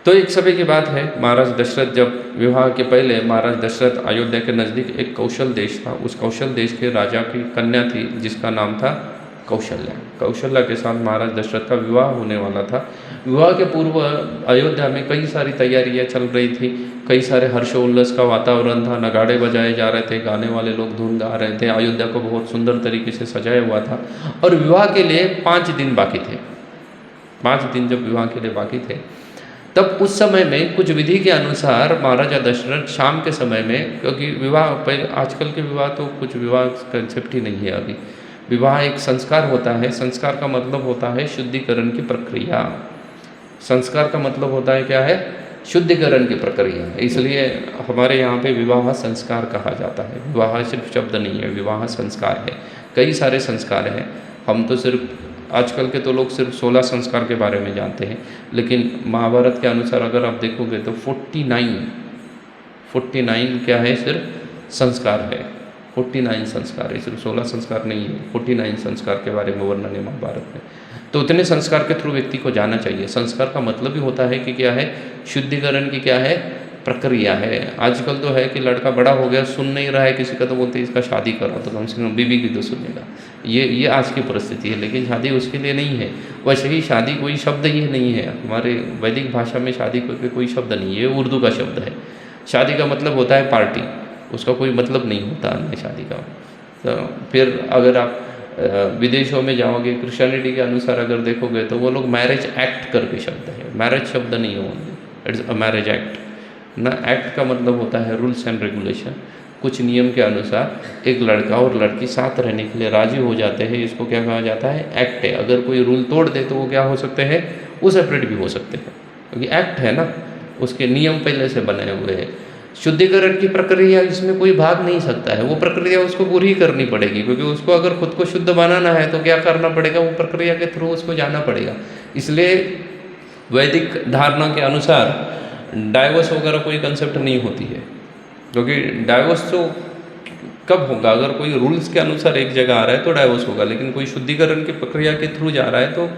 तो एक समय की बात है, महाराज दशरथ जब विवाह के पहले, महाराज दशरथ अयोध्या के नज़दीक एक कौशल देश था, उस कौशल देश के राजा की कन्या थी जिसका नाम था कौशल्या। कौशल्या के साथ महाराज दशरथ का विवाह होने वाला था। विवाह के पूर्व अयोध्या में कई सारी तैयारियां चल रही थी, कई सारे हर्षोल्लास का वातावरण था, नगाड़े बजाए जा रहे थे, गाने वाले लोग धून गा रहे थे, अयोध्या को बहुत सुंदर तरीके से सजाया हुआ था। और विवाह के लिए 5 दिन बाकी थे। 5 दिन जब विवाह के लिए बाकी थे, तब उस समय में कुछ विधि के अनुसार महाराजा दशरथ शाम के समय में, क्योंकि विवाह पहले, आजकल के विवाह तो कुछ विवाह कंसेप्ट ही नहीं है अभी। विवाह एक संस्कार होता है, संस्कार का मतलब होता है शुद्धिकरण की प्रक्रिया। संस्कार का मतलब होता है क्या है? शुद्धिकरण की प्रक्रिया। इसलिए हमारे यहाँ पे विवाह संस्कार कहा जाता है। विवाह सिर्फ शब्द नहीं है, विवाह संस्कार है। कई सारे संस्कार हैं। हम तो सिर्फ, आजकल के तो लोग सिर्फ 16 संस्कार के बारे में जानते हैं, लेकिन महाभारत के अनुसार अगर आप देखोगे तो 49 क्या है? सिर्फ संस्कार है। 49 संस्कार है, सिर्फ 16 संस्कार नहीं है, 49 संस्कार के बारे में वर्णन है महाभारत में। तो उतने संस्कार के थ्रू व्यक्ति को जाना चाहिए। संस्कार का मतलब ही होता है कि क्या है? शुद्धिकरण की क्या है? प्रक्रिया है। आजकल तो है कि लड़का बड़ा हो गया, सुन नहीं रहा है किसी का, तो बोलते हैं इसका शादी करो, तो कम से कम बीबी की तो सुनेगा। ये आज की परिस्थिति है, लेकिन शादी उसके लिए नहीं है। वैसे ही शादी कोई शब्द ही नहीं है, हमारे वैदिक भाषा में शादी कोई शब्द नहीं है, उर्दू का शब्द है। शादी का मतलब होता है पार्टी, उसका कोई मतलब नहीं होता अन्य शादी का। तो फिर अगर आप विदेशों में जाओगे, क्रिश्चियनिटी के अनुसार अगर देखोगे तो वो लोग मैरिज एक्ट करके शब्द है, मैरिज शब्द नहीं होंगे, इट्स अ मैरिज एक्ट ना। एक्ट का मतलब होता है रूल्स एंड रेगुलेशन। कुछ नियम के अनुसार एक लड़का और लड़की साथ रहने के लिए राजी हो जाते हैं, इसको क्या कहा जाता है? एक्ट है। अगर कोई रूल तोड़ दे तो वो क्या हो सकते हैं? वो सेपरेट भी हो सकते हैं, क्योंकि एक्ट है ना, उसके नियम पहले से बने हुए हैं। शुद्धिकरण की प्रक्रिया, इसमें कोई भाग नहीं सकता है, वो प्रक्रिया उसको पूरी ही करनी पड़ेगी, क्योंकि उसको अगर खुद को शुद्ध बनाना है तो क्या करना पड़ेगा? वो प्रक्रिया के थ्रू उसको जाना पड़ेगा। इसलिए वैदिक धारणा के अनुसार डाइवोर्स वगैरह कोई कंसेप्ट नहीं होती है, क्योंकि डाइवोर्स तो कब होगा? अगर कोई रूल्स के अनुसार एक जगह आ रहा है तो डाइवोर्स होगा, लेकिन कोई शुद्धिकरण की प्रक्रिया के थ्रू जा रहा है तो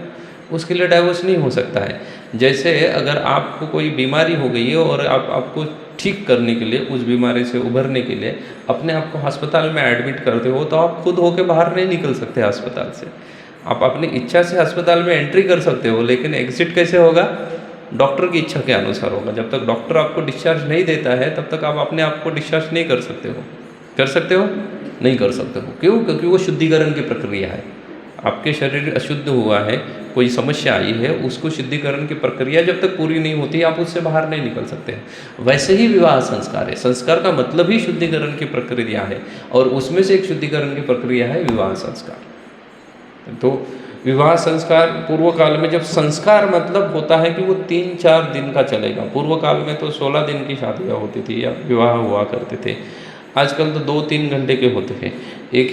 उसके लिए डाइवोर्स नहीं हो सकता है। जैसे अगर आपको कोई बीमारी हो गई है और आपको ठीक करने के लिए, उस बीमारी से उभरने के लिए अपने आप को अस्पताल में एडमिट करते हो, तो आप खुद होके बाहर नहीं निकल सकते अस्पताल से। आप अपनी इच्छा से अस्पताल में एंट्री कर सकते हो, लेकिन एग्जिट कैसे होगा? डॉक्टर की इच्छा के अनुसार होगा। जब तक डॉक्टर आपको डिस्चार्ज नहीं देता है तब तक आप अपने आप को डिस्चार्ज नहीं कर सकते हो। कर सकते हो? नहीं कर सकते हो। क्यों? क्योंकि वो शुद्धिकरण की प्रक्रिया है। आपके शरीर अशुद्ध हुआ है, कोई समस्या आई है, उसको शुद्धिकरण की प्रक्रिया जब तक पूरी नहीं होती आप उससे बाहर नहीं निकल सकते हैं। वैसे ही विवाह संस्कार है। संस्कार का मतलब ही शुद्धिकरण की प्रक्रिया है, और उसमें से एक शुद्धिकरण की प्रक्रिया है विवाह संस्कार। तो विवाह संस्कार पूर्व काल में, जब संस्कार मतलब होता है कि वो 3-4 दिन का चलेगा। पूर्व काल में तो 16 दिन की शादियाँ होती थी या विवाह हुआ करते थे। आजकल तो 2-3 घंटे के होते हैं। एक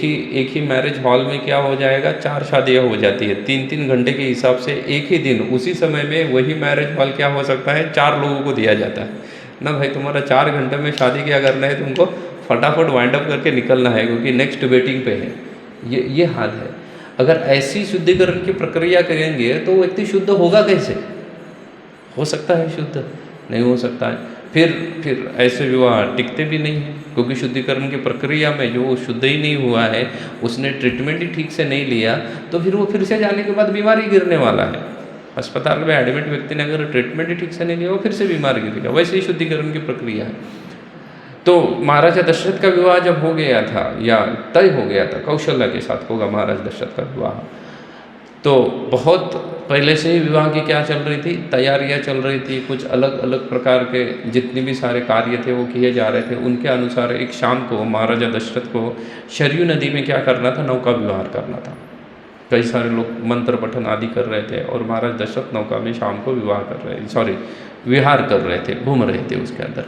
ही मैरिज हॉल में क्या हो जाएगा? 4 शादियाँ हो जाती है। 3-3 घंटे के हिसाब से एक ही दिन, उसी समय में वही मैरिज हॉल क्या हो सकता है? 4 लोगों को दिया जाता है ना। भाई तुम्हारा 4 घंटे में शादी क्या करना है, तुमको फटाफट वाइंड अप करके निकलना है, क्योंकि नेक्स्ट वेटिंग पे है। ये हाल है। अगर ऐसी शुद्धिकरण की प्रक्रिया करेंगे तो व्यक्ति शुद्ध होगा कैसे? हो सकता है शुद्ध? नहीं हो सकता है। फिर ऐसे विवाह टिकते भी नहीं हैं, क्योंकि शुद्धिकरण की प्रक्रिया में जो शुद्ध ही नहीं हुआ है, उसने ट्रीटमेंट ही ठीक से नहीं लिया, तो फिर वो फिर से जाने के बाद बीमारी गिरने वाला है। अस्पताल में एडमिट व्यक्ति ने अगर ट्रीटमेंट ही ठीक से नहीं लिया, वो फिर से बीमार गिरेगा। वैसे ही शुद्धिकरण की प्रक्रिया है। तो महाराजा दशरथ का विवाह जब हो गया था, या तय हो गया था, कौशल्या के साथ होगा महाराज दशरथ का विवाह, तो बहुत पहले से ही विवाह की क्या चल रही थी? तैयारियां चल रही थी। कुछ अलग अलग प्रकार के जितने भी सारे कार्य थे वो किए जा रहे थे। उनके अनुसार एक शाम को महाराजा दशरथ को शरयू नदी में क्या करना था? नौका विहार करना था। कई सारे लोग मंत्र पठन आदि कर रहे थे, और महाराज दशरथ नौका में शाम को विहार कर रहे थे, घूम रहे थे उसके अंदर।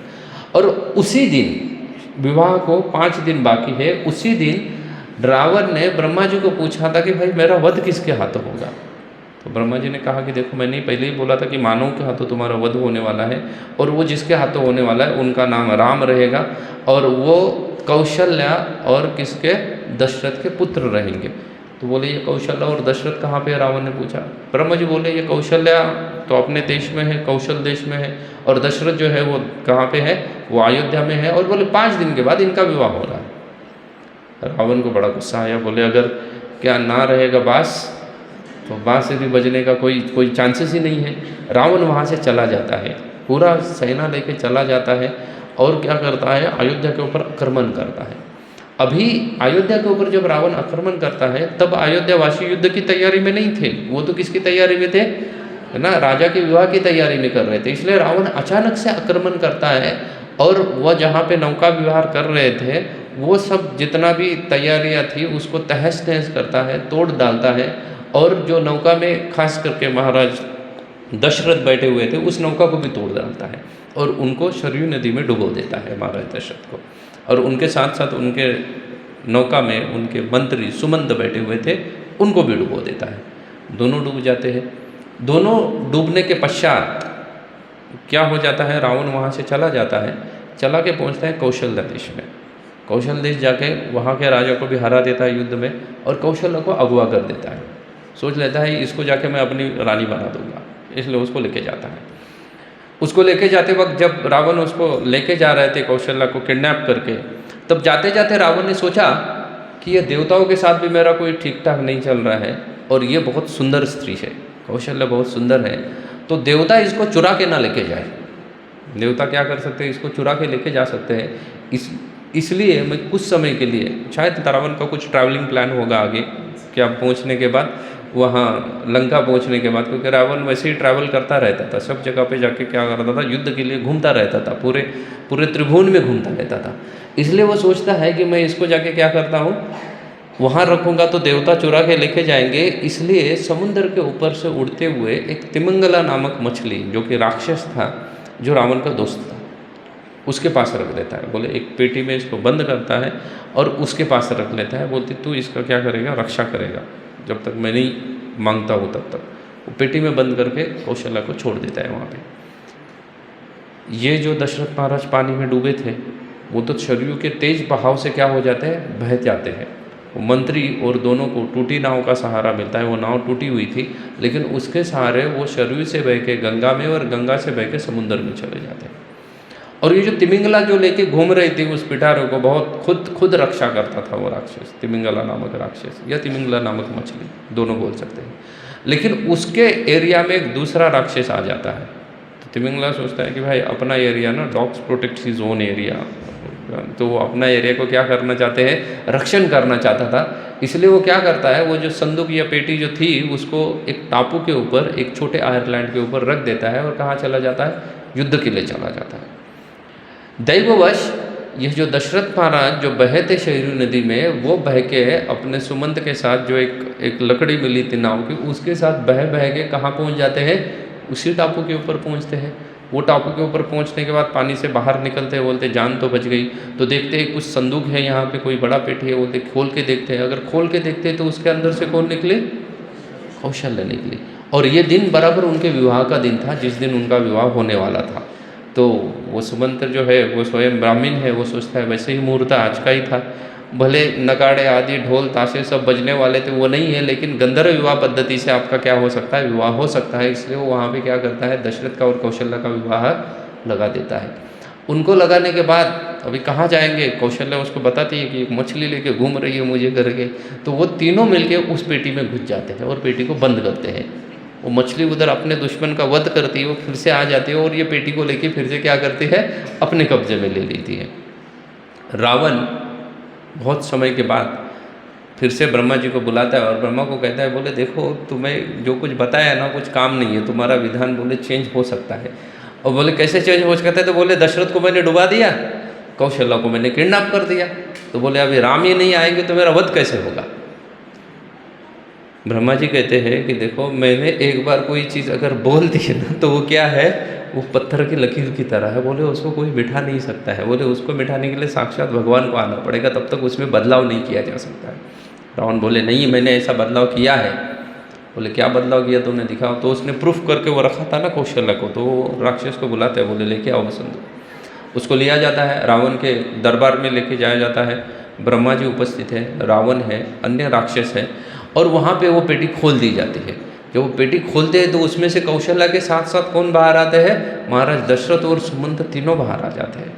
और उसी दिन विवाह को 5 दिन बाकी है, उसी दिन रावण ने ब्रह्मा जी को पूछा था कि भाई मेरा वध किसके हाथों होगा। तो ब्रह्मा जी ने कहा कि देखो मैंने पहले ही बोला था कि मानव के हाथों तुम्हारा वध होने वाला है, और वो जिसके हाथों होने वाला है उनका नाम राम रहेगा, और वो कौशल्या और किसके, दशरथ के पुत्र रहेंगे। तो बोले ये कौशल्या और दशरथ कहाँ पे है, रावण ने पूछा। ब्रह्मा जी बोले ये कौशल्या तो अपने देश में है, कौशल देश में है, और दशरथ जो है वो कहाँ पे है, वो अयोध्या में है, और बोले 5 दिन के बाद इनका विवाह हो रहा है। रावण को बड़ा गुस्सा आया, बोले अगर क्या ना रहेगा बाँस तो बांसुरी बजने का कोई चांसेस ही नहीं है। रावण वहाँ से चला जाता है, पूरा सेना लेके चला जाता है, और क्या करता है, अयोध्या के ऊपर आक्रमण करता है। अभी अयोध्या के ऊपर जब रावण आक्रमण करता है तब अयोध्यावासी युद्ध की तैयारी में नहीं थे, वो तो किसकी तैयारी में थे, है ना, राजा के विवाह की तैयारी में कर रहे थे। इसलिए रावण अचानक से आक्रमण करता है, और वह जहाँ पे नौका विहार कर रहे थे वो सब जितना भी तैयारियाँ थी उसको तहस नहस करता है, तोड़ डालता है, और जो नौका में खास करके महाराज दशरथ बैठे हुए थे उस नौका को भी तोड़ डालता है, और उनको सरयू नदी में डुबो देता है महाराज दशरथ को, और उनके साथ साथ उनके नौका में उनके मंत्री सुमंत बैठे हुए थे उनको भी डुबो देता है। दोनों डूब जाते हैं। दोनों डूबने के पश्चात क्या हो जाता है, रावण वहाँ से चला जाता है, चला के पहुँचता है कौशल्या देश में। कौशल देश जाके वहाँ के राजा को भी हरा देता है युद्ध में, और कौशल्या को अगवा कर देता है। सोच लेता है इसको जाके मैं अपनी रानी बना दूंगा, इसलिए उसको लेके जाता है। उसको लेके जाते वक्त जब रावण उसको लेके जा रहे थे कौशल्या को किडनैप करके, तब जाते जाते रावण ने सोचा कि ये देवताओं के साथ भी मेरा कोई ठीक ठाक नहीं चल रहा है, और ये बहुत सुंदर स्त्री है, कौशल्या बहुत सुंदर है, तो देवता इसको चुरा के ना लेके जाए। देवता क्या कर सकते हैं, इसको चुरा के लेके जा सकते हैं। इसलिए मैं कुछ समय के लिए, शायद रावण का कुछ ट्रैवलिंग प्लान होगा आगे, क्या पहुँचने के बाद वहाँ लंका पहुँचने के बाद, क्योंकि रावण वैसे ही ट्रैवल करता रहता था, सब जगह पे जाके क्या करता था, युद्ध के लिए घूमता रहता था, पूरे त्रिभुवन में घूमता रहता था। इसलिए वो सोचता है कि मैं इसको जाके क्या करता हूँ, वहाँ रखूँगा तो देवता चुरा के लेके जाएंगे। इसलिए समुद्र के ऊपर से उड़ते हुए एक तिमिंगला नामक मछली, जो कि राक्षस था, जो रावण का दोस्त था, उसके पास रख देता है। बोले एक पेटी में इसको बंद करता है और उसके पास रख लेता है, बोलती तू इसका क्या करेगा, रक्षा करेगा, जब तक मैं नहीं मांगता हूँ तब तक। वो पेटी में बंद करके कौशल्या को छोड़ देता है वहाँ पे। ये जो दशरथ महाराज पानी में डूबे थे वो तो सरयू के तेज बहाव से क्या हो जाते हैं, बह जाते हैं। वो मंत्री और दोनों को टूटी नाव का सहारा मिलता है। वो नाव टूटी हुई थी, लेकिन उसके सहारे वो सरयू से बह के गंगा में और गंगा से बह के समुद्र में चले जाते हैं। और ये जो तिमिंगला जो लेके घूम रही थी उस पिटारे को, बहुत खुद रक्षा करता था वो राक्षस, तिमिंगला नामक राक्षस या तिमिंगला नामक मछली, दोनों बोल सकते हैं। लेकिन उसके एरिया में एक दूसरा राक्षस आ जाता है, तो तिमिंगला सोचता है कि भाई अपना एरिया ना, dogs protect his own area, तो वो अपना एरिया को क्या करना चाहते हैं, रक्षण करना चाहता था। इसलिए वो क्या करता है, वो जो संदूक या पेटी जो थी उसको एक टापू के ऊपर, एक छोटे आयरलैंड के ऊपर रख देता है, और कहाँ चला जाता है, युद्ध के लिए चला जाता है। दैववश यह जो दशरथ महाराज जो बहे थे शरयू नदी में, वो बह के अपने सुमंत के साथ जो एक लकड़ी मिली थी नाव की, उसके साथ बह के कहाँ पहुँच जाते हैं, उसी टापू के ऊपर पहुँचते हैं। वो टापू के ऊपर पहुँचने के बाद पानी से बाहर निकलते हैं, बोलते जान तो बच गई। तो देखते हैं कुछ संदूक है यहाँ पे, कोई बड़ा पेटी है, बोलते खोल के देखते हैं। अगर खोल के देखते हैं तो उसके अंदर से कौन निकले, कौशल्या निकली। और ये दिन बराबर उनके विवाह का दिन था, जिस दिन उनका विवाह होने वाला था। तो वो सुमंत जो है वो स्वयं ब्राह्मण है, वो सोचता है वैसे ही मुहूर्त आज का ही था, भले नगाड़े आदि ढोल ताशे सब बजने वाले थे वो नहीं है, लेकिन गंधर्व विवाह पद्धति से आपका क्या हो सकता है, विवाह हो सकता है। इसलिए वो वहाँ पे क्या करता है, दशरथ का और कौशल्या का विवाह लगा देता है। उनको लगाने के बाद अभी कहाँ जाएंगे, कौशल्या उसको बताती है कि एक मछली लेके घूम रही है मुझे करके। तो वो तीनों मिलके उस पेटी में घुस जाते हैं और पेटी को बंद करते हैं। वो मछली उधर अपने दुश्मन का वध करती है, वो फिर से आ जाती है और ये पेटी को लेके फिर से क्या करती है, अपने कब्जे में ले लेती है। रावण बहुत समय के बाद फिर से ब्रह्मा जी को बुलाता है और ब्रह्मा को कहता है, बोले देखो तुम्हें जो कुछ बताया ना कुछ काम नहीं है, तुम्हारा विधान बोले चेंज हो सकता है। और बोले कैसे चेंज हो सकता है, तो बोले दशरथ को मैंने डुबा दिया, कौशल्या को मैंने किडनैप कर दिया, तो बोले अभी राम ही नहीं आएंगे तो मेरा वध कैसे होगा। ब्रह्मा जी कहते हैं कि देखो मैंने एक बार कोई चीज़ अगर बोल दी है ना तो वो क्या है, वो पत्थर की लकीर की तरह है। बोले उसको कोई मिटा नहीं सकता है। बोले उसको मिटाने के लिए साक्षात भगवान को आना पड़ेगा, तब तक उसमें बदलाव नहीं किया जा सकता है। रावण बोले नहीं, मैंने ऐसा बदलाव किया है। बोले क्या बदलाव किया तुमने, दिखाओ। तो उसने प्रूफ करके वो रखा था ना कौशल्या को, तो वो राक्षस को बुलाते हैं, बोले लेके आओ संदूक। उसको लिया जाता है, रावण के दरबार में लेके जाया जाता है। ब्रह्मा जी उपस्थित है, रावण है, अन्य राक्षस है, और वहाँ पे वो पेटी खोल दी जाती है। जब वो पेटी खोलते हैं तो उसमें से कौशल्या के साथ साथ कौन बाहर आते हैं, महाराज दशरथ और सुमंत तीनों बाहर आ जाते हैं।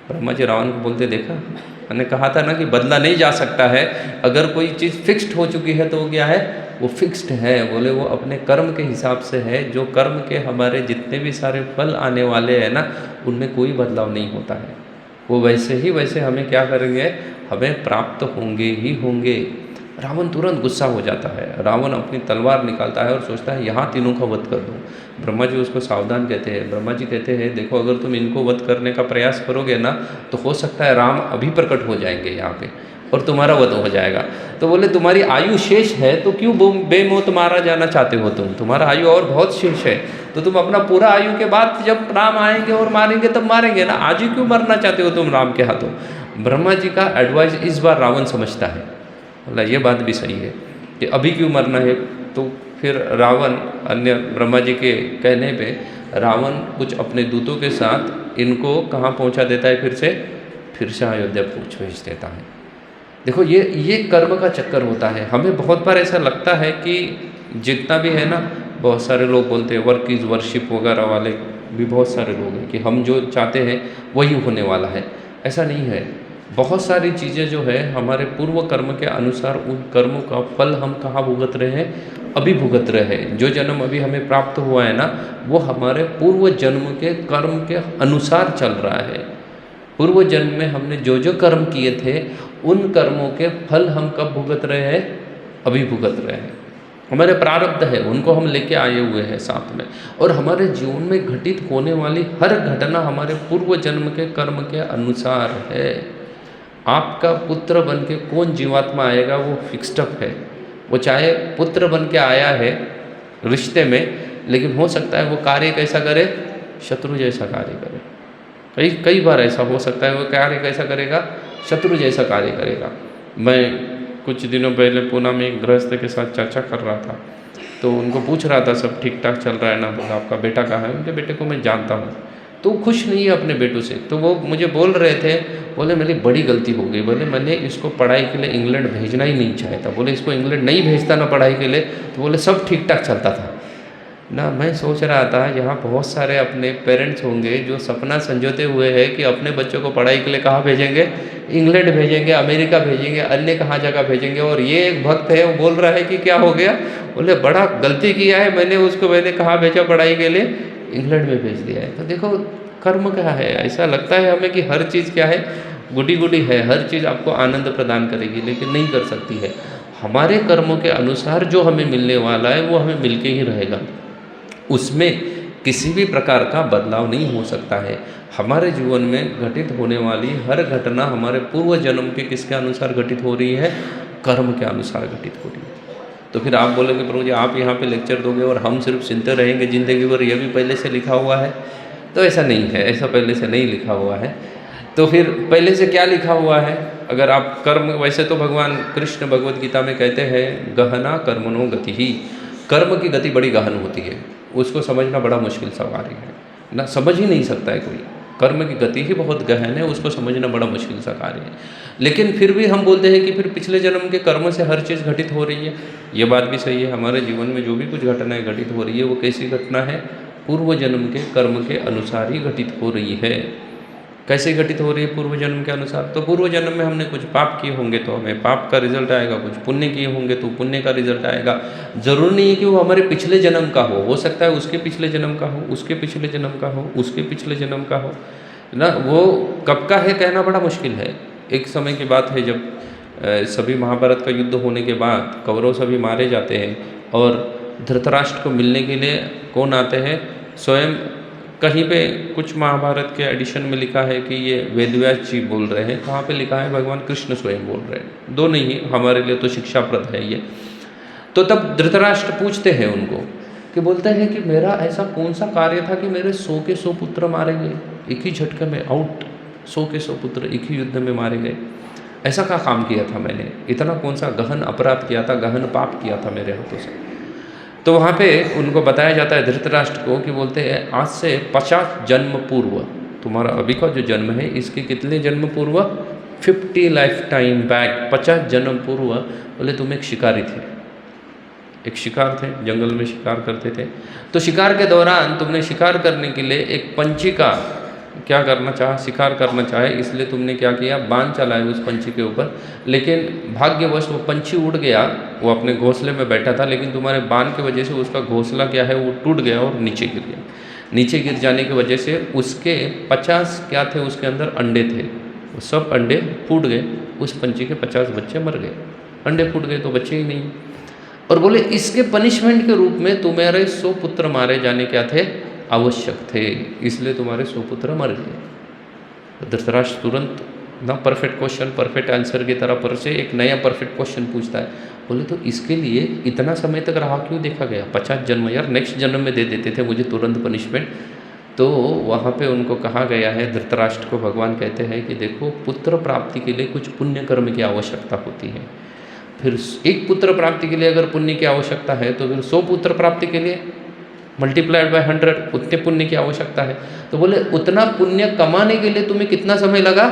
ब्रह्मा जी रावण को बोलते देखा, मैंने कहा था ना कि बदला नहीं जा सकता है। अगर कोई चीज़ फिक्स्ड हो चुकी है तो वो क्या है, वो फिक्स्ड है। बोले वो अपने कर्म के हिसाब से है। जो कर्म के हमारे जितने भी सारे फल आने वाले हैं ना, उनमें कोई बदलाव नहीं होता है। वो वैसे ही वैसे हमें क्या करेंगे, हमें प्राप्त होंगे ही होंगे। रावण तुरंत गुस्सा हो जाता है। रावण अपनी तलवार निकालता है और सोचता है यहाँ तीनों का वध कर दूँ। ब्रह्मा जी उसको सावधान कहते हैं। ब्रह्मा जी कहते हैं देखो, अगर तुम इनको वध करने का प्रयास करोगे ना, तो हो सकता है राम अभी प्रकट हो जाएंगे यहाँ पे और तुम्हारा वध हो जाएगा। तो बोले तुम्हारी आयु शेष है तो क्यों बेमौत मारा जाना चाहते हो तुम, तुम्हारा आयु और बहुत शेष है, तो तुम अपना पूरा आयु के बाद जब राम आएंगे और मारेंगे तब मारेंगे ना, आज ही क्यों मरना चाहते हो तुम राम के हाथों। ब्रह्मा जी का एडवाइस इस बार रावण समझता है, बोला ये बात भी सही है कि अभी क्यों मरना है। तो फिर रावण अन्य ब्रह्मा जी के कहने पे रावण कुछ अपने दूतों के साथ इनको कहाँ पहुँचा देता है, फिर से अयोध्या भेज देता है। देखो ये कर्म का चक्कर होता है। हमें बहुत बार ऐसा लगता है कि जितना भी है ना, बहुत सारे लोग बोलते हैं वर्क इज़ वर्शिप वगैरह वाले भी बहुत सारे लोग हैं कि हम जो चाहते हैं वही होने वाला है। ऐसा नहीं है। बहुत सारी चीज़ें जो है हमारे पूर्व कर्म के अनुसार, उन कर्मों का फल हम कहाँ भुगत रहे हैं, अभी भुगत रहे हैं। जो जन्म अभी हमें प्राप्त हुआ है ना, वो हमारे पूर्व जन्म के कर्म के अनुसार चल रहा है। पूर्व जन्म में हमने जो जो कर्म किए थे, उन कर्मों के फल हम कब भुगत रहे हैं, अभी भुगत रहे हैं। हमारे प्रारब्ध है, उनको हम लेके आए हुए हैं साथ में। और हमारे जीवन में घटित होने वाली हर घटना हमारे पूर्व जन्म के कर्म के अनुसार है। आपका पुत्र बन के कौन जीवात्मा आएगा वो फिक्स्ड अप है। वो चाहे पुत्र बन के आया है रिश्ते में, लेकिन हो सकता है वो कार्य कैसा करे, शत्रु जैसा कार्य करे। कई बार ऐसा हो सकता है वो कार्य कैसा करेगा, शत्रु जैसा कार्य करेगा। मैं कुछ दिनों पहले पूना में एक गृहस्थ के साथ चर्चा कर रहा था, तो उनको पूछ रहा था सब ठीक ठाक चल रहा है ना। बोला आपका बेटा कहाँ है। उनके बेटे को मैं जानता हूँ, तो खुश नहीं है अपने बेटों से। तो वो मुझे बोल रहे थे, बोले मेरी बड़ी गलती हो गई। बोले मैंने इसको पढ़ाई के लिए इंग्लैंड भेजना ही नहीं चाहता। बोले इसको इंग्लैंड नहीं भेजता ना पढ़ाई के लिए, तो बोले सब ठीक ठाक चलता था ना। मैं सोच रहा था यहाँ बहुत सारे अपने पेरेंट्स होंगे जो सपना संजोते हुए हैं कि अपने बच्चों को पढ़ाई के लिए कहाँ भेजेंगे, इंग्लैंड भेजेंगे, अमेरिका भेजेंगे, अन्य कहाँ जगह भेजेंगे। और ये एक भक्त है, वो बोल रहा है कि क्या हो गया। बोले बड़ा गलती किया है मैंने कहाँ भेजा पढ़ाई के लिए, इंग्लैंड में भेज दिया है। तो देखो कर्म क्या है। ऐसा लगता है हमें कि हर चीज़ क्या है, गुडी गुडी है, हर चीज़ आपको आनंद प्रदान करेगी, लेकिन नहीं कर सकती है। हमारे कर्मों के अनुसार जो हमें मिलने वाला है वो हमें मिल के ही रहेगा, उसमें किसी भी प्रकार का बदलाव नहीं हो सकता है। हमारे जीवन में घटित होने वाली हर घटना हमारे पूर्व जन्म के किसके अनुसार घटित हो रही है, कर्म के अनुसार घटित हो रही है। तो फिर आप बोलेंगे प्रभु जी आप यहाँ पे लेक्चर दोगे और हम सिर्फ सुनते रहेंगे ज़िंदगी भर, यह भी पहले से लिखा हुआ है। तो ऐसा नहीं है, ऐसा पहले से नहीं लिखा हुआ है। तो फिर पहले से क्या लिखा हुआ है, अगर आप कर्म, वैसे तो भगवान कृष्ण भगवद गीता में कहते हैं गहना कर्मणो गति ही, कर्म की गति बड़ी गहन होती है, उसको समझना बड़ा मुश्किल सवाल है ना, समझ ही नहीं सकता है कोई। कर्म की गति ही बहुत गहन है, उसको समझना बड़ा मुश्किल सा कार्य है। लेकिन फिर भी हम बोलते हैं कि फिर पिछले जन्म के कर्म से हर चीज़ घटित हो रही है। ये बात भी सही है। हमारे जीवन में जो भी कुछ घटनाएं घटित हो रही है वो कैसी घटना है, पूर्व जन्म के कर्म के अनुसार ही घटित हो रही है। कैसे घटित हो रही है पूर्व जन्म के अनुसार, तो पूर्व जन्म में हमने कुछ पाप किए होंगे तो हमें पाप का रिजल्ट आएगा, कुछ पुण्य किए होंगे तो पुण्य का रिजल्ट आएगा। जरूरी नहीं है कि वो हमारे पिछले जन्म का हो सकता है उसके पिछले जन्म का हो, उसके पिछले जन्म का हो, उसके पिछले जन्म का हो ना। वो कब का है कहना बड़ा मुश्किल है। एक समय की बात है जब सभी महाभारत का युद्ध होने के बाद कौरव सभी मारे जाते हैं और धृतराष्ट्र को मिलने के लिए कौन आते हैं, स्वयं कहीं पे कुछ महाभारत के एडिशन में लिखा है कि ये वेदव्यास जी बोल रहे हैं, कहाँ पे लिखा है भगवान कृष्ण स्वयं बोल रहे हैं। दो नहीं है, हमारे लिए तो शिक्षाप्रद है ये। तो तब धृतराष्ट्र पूछते हैं उनको कि बोलते हैं कि मेरा ऐसा कौन सा कार्य था कि मेरे 100 के 100 पुत्र मारे गए, एक ही झटके में आउट, 100 के 100 पुत्र एक ही युद्ध में मारे गए। ऐसा क्या काम किया था मैंने, इतना कौन सा गहन अपराध किया था, गहन पाप किया था मेरे हाथों से। तो वहाँ पे उनको बताया जाता है धृतराष्ट्र को कि बोलते हैं आज से 50 जन्म पूर्व, तुम्हारा अभी का जो जन्म है इसके कितने जन्म पूर्व, 50 लाइफ टाइम बैक, 50 जन्म पूर्व बोले तुम एक शिकारी थे, एक शिकार थे, जंगल में शिकार करते थे। तो शिकार के दौरान तुमने शिकार करने के लिए एक पंछी का क्या करना चाहा, शिकार करना चाहे, इसलिए तुमने क्या किया, बाण चलाए उस पंछी के ऊपर। लेकिन भाग्यवश वो पंछी उड़ गया, वो अपने घोंसले में बैठा था, लेकिन तुम्हारे बाण की वजह से उसका घोंसला क्या है वो टूट गया और नीचे गिर गया। नीचे गिर जाने की वजह से उसके 50 क्या थे उसके अंदर अंडे थे, वो सब अंडे फूट गए, उस पंछी के 50 बच्चे मर गए, अंडे फूट गए तो बच्चे ही नहीं। और बोले इसके पनिशमेंट के रूप में तुम्हारे 100 पुत्र मारे जाने क्या थे, आवश्यक थे, इसलिए तुम्हारे 100 पुत्र मर गए। धृतराष्ट्र तुरंत ना परफेक्ट क्वेश्चन परफेक्ट आंसर की तरह पर से एक नया परफेक्ट क्वेश्चन पूछता है। बोले तो इसके लिए इतना समय तक राह क्यों देखा गया, 50 जन्म, यार नेक्स्ट जन्म में दे देते थे मुझे तुरंत पनिशमेंट। तो वहाँ पे उनको कहा गया है, धृतराष्ट्र को भगवान कहते हैं कि देखो पुत्र प्राप्ति के लिए कुछ पुण्य कर्म की आवश्यकता होती है, फिर एक पुत्र प्राप्ति के लिए अगर पुण्य की आवश्यकता है तो फिर 100 पुत्र प्राप्ति के लिए मल्टीप्लाइड बाय 100 उतने पुण्य की आवश्यकता है। तो बोले उतना पुण्य कमाने के लिए तुम्हें कितना समय लगा,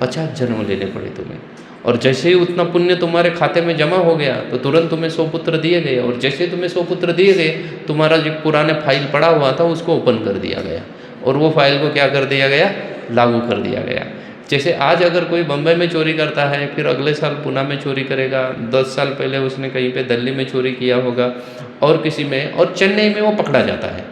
50 जन्म लेने पड़े तुम्हें। और जैसे ही उतना पुण्य तुम्हारे खाते में जमा हो गया तो तुरंत तुम्हें 100 पुत्र दिए गए, और जैसे तुम्हें 100 पुत्र दिए गए तुम्हारा जो पुराने फाइल पड़ा हुआ था उसको ओपन कर दिया गया, और वो फाइल को क्या कर दिया गया, लागू कर दिया गया। जैसे आज अगर कोई बम्बई में चोरी करता है, फिर अगले साल पुणे में चोरी करेगा, 10 साल पहले उसने कहीं पे दिल्ली में चोरी किया होगा और किसी में, और चेन्नई में वो पकड़ा जाता है।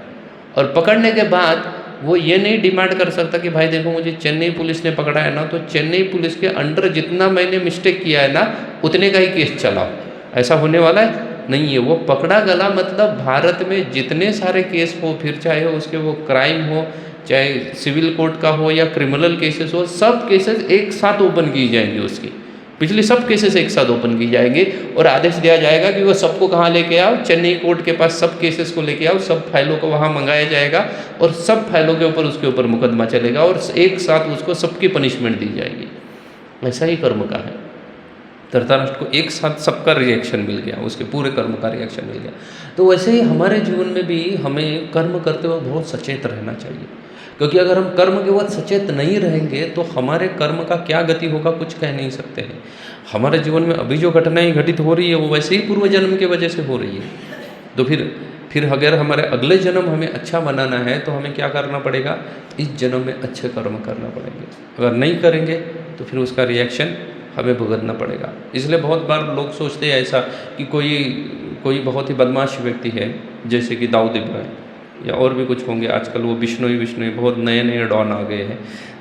और पकड़ने के बाद वो ये नहीं डिमांड कर सकता कि भाई देखो मुझे चेन्नई पुलिस ने पकड़ा है ना, तो चेन्नई पुलिस के अंडर जितना मैंने मिस्टेक किया है ना उतने का ही केस चलाओ, ऐसा होने वाला है नहीं है। वो पकड़ा गला मतलब भारत में जितने सारे केस हो, फिर चाहे उसके वो क्राइम हो, चाहे सिविल कोर्ट का हो या क्रिमिनल केसेस हो, सब केसेस एक साथ ओपन की जाएंगे, उसकी पिछली सब केसेस एक साथ ओपन की जाएंगे, और आदेश दिया जाएगा कि वो सबको कहाँ लेके आओ, चेन्नई कोर्ट के पास सब केसेस को लेके आओ, सब फाइलों को वहाँ मंगाया जाएगा और सब फाइलों के ऊपर उसके ऊपर मुकदमा चलेगा और एक साथ उसको सबकी पनिशमेंट दी जाएगी। ऐसा ही कर्म का है। धृतराष्ट्र को एक साथ सबका रिएक्शन मिल गया, उसके पूरे कर्म का रिएक्शन मिल गया। तो वैसे ही हमारे जीवन में भी हमें कर्म करते वक्त बहुत सचेत रहना चाहिए, क्योंकि अगर हम कर्म के वक्त सचेत नहीं रहेंगे तो हमारे कर्म का क्या गति होगा कुछ कह नहीं सकते हैं। हमारे जीवन में अभी जो घटनाएं घटित हो रही है वो वैसे ही पूर्व जन्म की वजह से हो रही है। तो फिर अगर हमारे अगले जन्म हमें अच्छा बनाना है तो हमें क्या करना पड़ेगा, इस जन्म में अच्छे कर्म करना पड़ेंगे। अगर नहीं करेंगे तो फिर उसका रिएक्शन हमें भुगतना पड़ेगा। इसलिए बहुत बार लोग सोचते हैं ऐसा कि कोई बहुत ही बदमाश व्यक्ति है, जैसे कि दाऊद इब्राहिम या और भी कुछ होंगे, आजकल वो विष्णु बहुत नए नए डॉन आ गए हैं,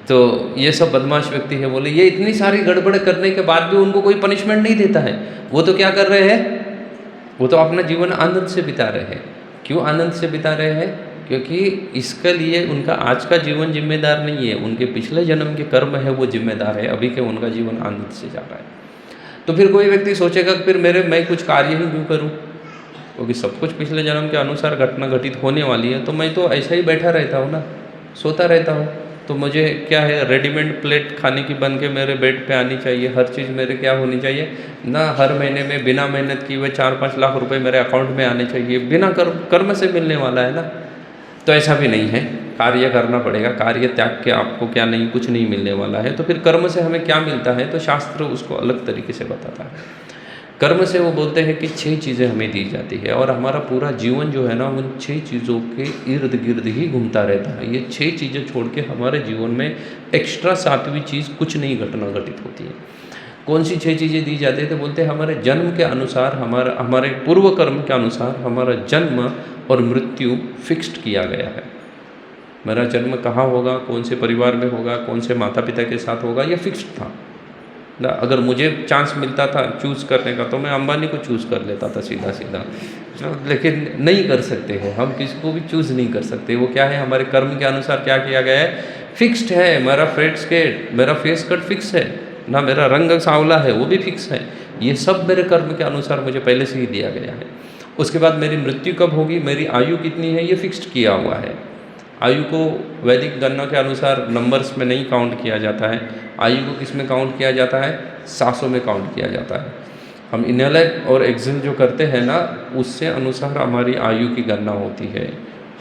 तो ये सब बदमाश व्यक्ति है। बोले ये इतनी सारी गड़बड़ करने के बाद भी उनको कोई पनिशमेंट नहीं देता है, वो तो क्या कर रहे हैं, वो तो अपना जीवन आनंद से बिता रहे हैं। क्यों आनंद से बिता रहे हैं, क्योंकि इसके लिए उनका आज का जीवन जिम्मेदार नहीं है, उनके पिछले जन्म के कर्म है वो जिम्मेदार है, अभी के उनका जीवन आनंद से जा रहा है। तो फिर कोई व्यक्ति सोचेगा कि फिर मैं कुछ कार्य ही क्यों करूं, क्योंकि सब कुछ पिछले जन्म के अनुसार घटना घटित होने वाली है, तो मैं तो ऐसा ही बैठा रहता हूँ ना, सोता रहता हूँ, तो मुझे क्या है, रेडीमेड प्लेट खाने की बन के मेरे बेड पे आनी चाहिए, हर चीज़ मेरे क्या होनी चाहिए ना, हर महीने में बिना मेहनत किए हुए 4-5 लाख रुपए मेरे अकाउंट में आने चाहिए, बिना कर्म से मिलने वाला है ना। तो ऐसा भी नहीं है, कार्य करना पड़ेगा, कार्य त्याग के आपको क्या नहीं, कुछ नहीं मिलने वाला है। तो फिर कर्म से हमें क्या मिलता है, तो शास्त्र उसको अलग तरीके से बताता है। कर्म से वो बोलते हैं कि 6 चीज़ें हमें दी जाती है, और हमारा पूरा जीवन जो है ना उन 6 चीज़ों के इर्द गिर्द ही घूमता रहता है। ये 6 चीज़ें छोड़ के हमारे जीवन में एक्स्ट्रा 7वीं चीज़ कुछ नहीं घटना घटित होती है। कौन सी 6 चीज़ें दी जाती है, तो बोलते हैं हमारे जन्म के अनुसार, हमारे पूर्व कर्म के अनुसार हमारा जन्म और मृत्यु फिक्स्ड किया गया है। मेरा जन्म कहाँ होगा, कौन से परिवार में होगा, कौन से माता पिता के साथ होगा, यह फिक्स्ड था ना। अगर मुझे चांस मिलता था चूज़ करने का तो मैं अंबानी को चूज़ कर लेता था सीधा, लेकिन नहीं कर सकते हैं हम, किसी को भी चूज़ नहीं कर सकते। वो क्या है, हमारे कर्म के अनुसार क्या किया गया है, फिक्स्ड है। मेरा फेस कट फिक्स है ना, मेरा रंग सांवला है वो भी फिक्स है। ये सब मेरे कर्म के अनुसार मुझे पहले से ही दिया गया है। उसके बाद मेरी मृत्यु कब होगी, मेरी आयु कितनी है, ये फिक्स्ड किया हुआ है। आयु को वैदिक गणना के अनुसार नंबर्स में नहीं काउंट किया जाता है। आयु को किस में काउंट किया जाता है, सांसों में काउंट किया जाता है। हम इनहेल और एक्सहेल जो करते हैं ना, उससे अनुसार हमारी आयु की गणना होती है।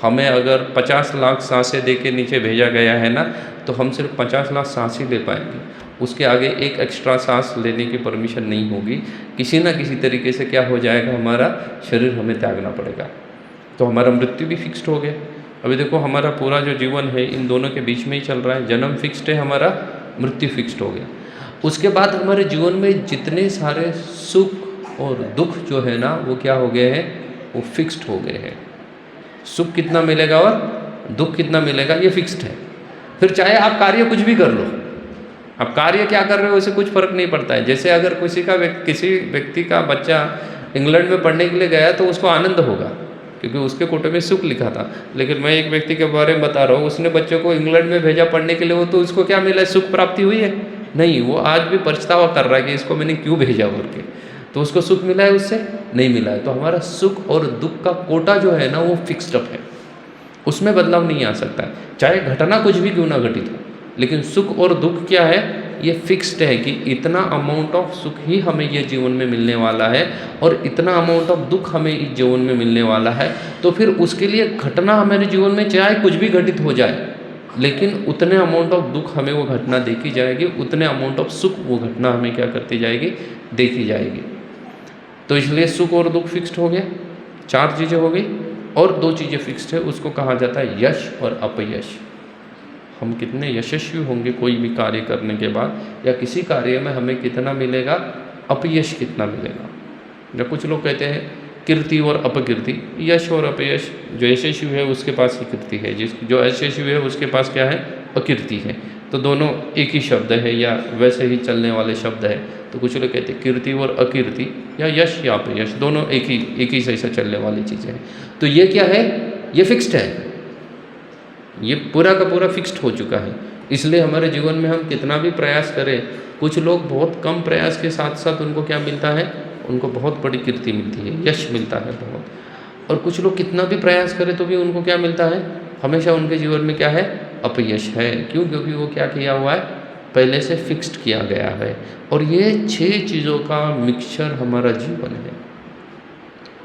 हमें अगर 50 लाख सांसें दे के नीचे भेजा गया है ना, तो हम सिर्फ 50 लाख सांस ही ले पाएंगे, उसके आगे एक एक्स्ट्रा सांस लेने की परमिशन नहीं होगी। किसी ना किसी तरीके से क्या हो जाएगा, हमारा शरीर हमें त्यागना पड़ेगा। तो हमारा मृत्यु भी फिक्स्ड हो गया। अभी देखो हमारा पूरा जो जीवन है इन दोनों के बीच में ही चल रहा है। जन्म फिक्स्ड है हमारा, मृत्यु फिक्स्ड हो गया। उसके बाद हमारे जीवन में जितने सारे सुख और दुख जो है ना, वो क्या हो गए हैं, वो फिक्स्ड हो गए हैं। सुख कितना मिलेगा और दुख कितना मिलेगा, ये फिक्स्ड है। फिर चाहे आप कार्य कुछ भी कर लो, आप कार्य क्या कर रहे हो उससे कुछ फर्क नहीं पड़ता है। जैसे अगर किसी व्यक्ति का बच्चा इंग्लैंड में पढ़ने के लिए गया तो उसको आनंद होगा, क्योंकि उसके कोटे में सुख लिखा था। लेकिन मैं एक व्यक्ति के बारे में बता रहा हूँ, उसने बच्चों को इंग्लैंड में भेजा पढ़ने के लिए, वो तो उसको क्या मिला, सुख प्राप्ति हुई है? नहीं, वो आज भी पछतावा कर रहा है कि इसको मैंने क्यों भेजा करके। तो उसको सुख मिला है, उससे नहीं मिला है। तो हमारा सुख और दुख का कोटा जो है ना, वो फिक्स्ड अप है, उसमें बदलाव नहीं आ सकता है, चाहे घटना कुछ भी क्यों ना घटित हो। लेकिन सुख और दुख क्या है, ये फिक्स्ड है कि इतना अमाउंट ऑफ सुख ही हमें ये जीवन में मिलने वाला है और इतना अमाउंट ऑफ दुख हमें इस जीवन में मिलने वाला है। तो फिर उसके लिए घटना हमारे जीवन में चाहे कुछ भी घटित हो जाए, लेकिन उतने अमाउंट ऑफ दुख हमें वो घटना देखी जाएगी, उतने अमाउंट ऑफ सुख वो घटना हमें क्या करती जाएगी, देखी जाएगी। तो इसलिए सुख और दुख फिक्स्ड हो गया, 4 चीज़ें हो गई। और 2 चीज़ें फिक्स्ड है, उसको कहा जाता है यश और अपयश। हम कितने यशस्वी होंगे कोई भी कार्य करने के बाद, या किसी कार्य में हमें कितना मिलेगा, अपयश कितना मिलेगा। या कुछ लोग कहते हैं कीर्ति और अपकीर्ति। यश और अपयश, जो यशस्वी है उसके पास ही कीर्ति है, जो अयशस्वी है उसके पास क्या है, अकीर्ति है। तो दोनों एक ही शब्द है या वैसे ही चलने वाले शब्द है। तो कुछ लोग कहते हैं कीर्ति और अकीर्ति, या यश या अपयश, दोनों एक ही सही से चलने वाली चीज़ें हैं। तो ये क्या है, ये फिक्स्ड है, ये पूरा का पूरा फिक्स्ड हो चुका है। इसलिए हमारे जीवन में हम कितना भी प्रयास करें, कुछ लोग बहुत कम प्रयास के साथ साथ उनको क्या मिलता है, उनको बहुत बड़ी कीर्ति मिलती है, यश मिलता है बहुत। और कुछ लोग कितना भी प्रयास करें तो भी उनको क्या मिलता है, हमेशा उनके जीवन में क्या है, अपयश है। क्यों? क्योंकि वो क्या किया हुआ है, पहले से फिक्स्ड किया गया है। और ये 6 चीज़ों का मिक्सचर हमारा जीवन है।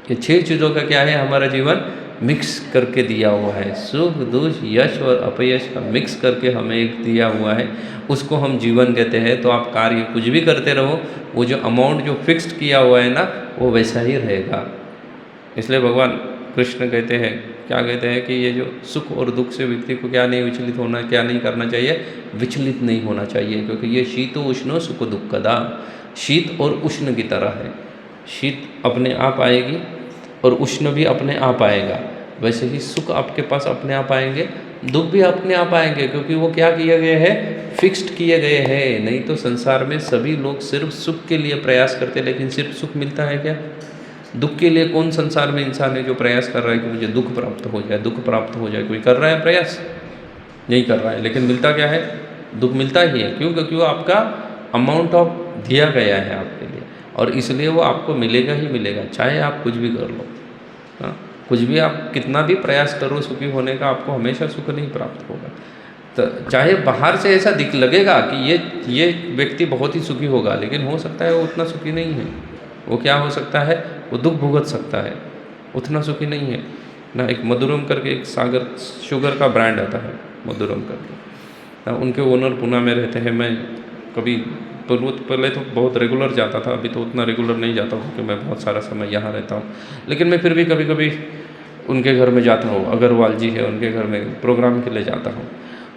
ये 6 चीज़ों का क्या है, हमारा जीवन मिक्स करके दिया हुआ है। सुख दुख यश और अपयश का मिक्स करके हमें एक दिया हुआ है, उसको हम जीवन कहते हैं। तो आप कार्य कुछ भी करते रहो, वो जो अमाउंट जो फिक्स्ड किया हुआ है ना, वो वैसा ही रहेगा। इसलिए भगवान कृष्ण कहते हैं, क्या कहते हैं कि ये जो सुख और दुख से व्यक्ति को क्या नहीं विचलित होना, क्या नहीं करना चाहिए, विचलित नहीं होना चाहिए। क्योंकि ये शीतो उष्णो सुख दुखदा, शीत और उष्ण की तरह है। शीत अपने आप आएगी और उष्ण भी अपने आप आएगा। वैसे ही सुख आपके पास अपने आप आएंगे, दुख भी अपने आप आएंगे, क्योंकि वो क्या किए गए हैं, फिक्स्ड किए गए हैं। नहीं तो संसार में सभी लोग सिर्फ सुख के लिए प्रयास करते, लेकिन सिर्फ सुख मिलता है क्या? दुख के लिए कौन संसार में इंसान है जो प्रयास कर रहा है कि मुझे दुख प्राप्त हो जाए, दुख प्राप्त हो जाए? कोई कर रहा है प्रयास? नहीं कर रहा है। लेकिन मिलता क्या है? दुख मिलता ही है। क्यों? क्योंकि वो आपका अमाउंट ऑफ दिया गया है आपके लिए, और इसलिए वो आपको मिलेगा ही मिलेगा, चाहे आप कुछ भी कर लो। हाँ, कुछ भी आप कितना भी प्रयास करो सुखी होने का, आपको हमेशा सुख नहीं प्राप्त होगा। तो चाहे बाहर से ऐसा दिख लगेगा कि ये व्यक्ति बहुत ही सुखी होगा, लेकिन हो सकता है वो उतना सुखी नहीं है। वो क्या हो सकता है, वो दुख भुगत सकता है, उतना सुखी नहीं है ना। एक मधुरम करके एक शुगर का ब्रांड आता है, मधुरम करके ना, उनके ओनर पुणे में रहते हैं। मैं कभी पहले तो बहुत रेगुलर जाता था, अभी तो उतना रेगुलर नहीं जाता हूँ क्योंकि मैं बहुत सारा समय यहाँ रहता हूँ। लेकिन मैं फिर भी कभी कभी उनके घर में जाता हूँ। अग्रवाल जी है, उनके घर में प्रोग्राम के लिए जाता हूँ।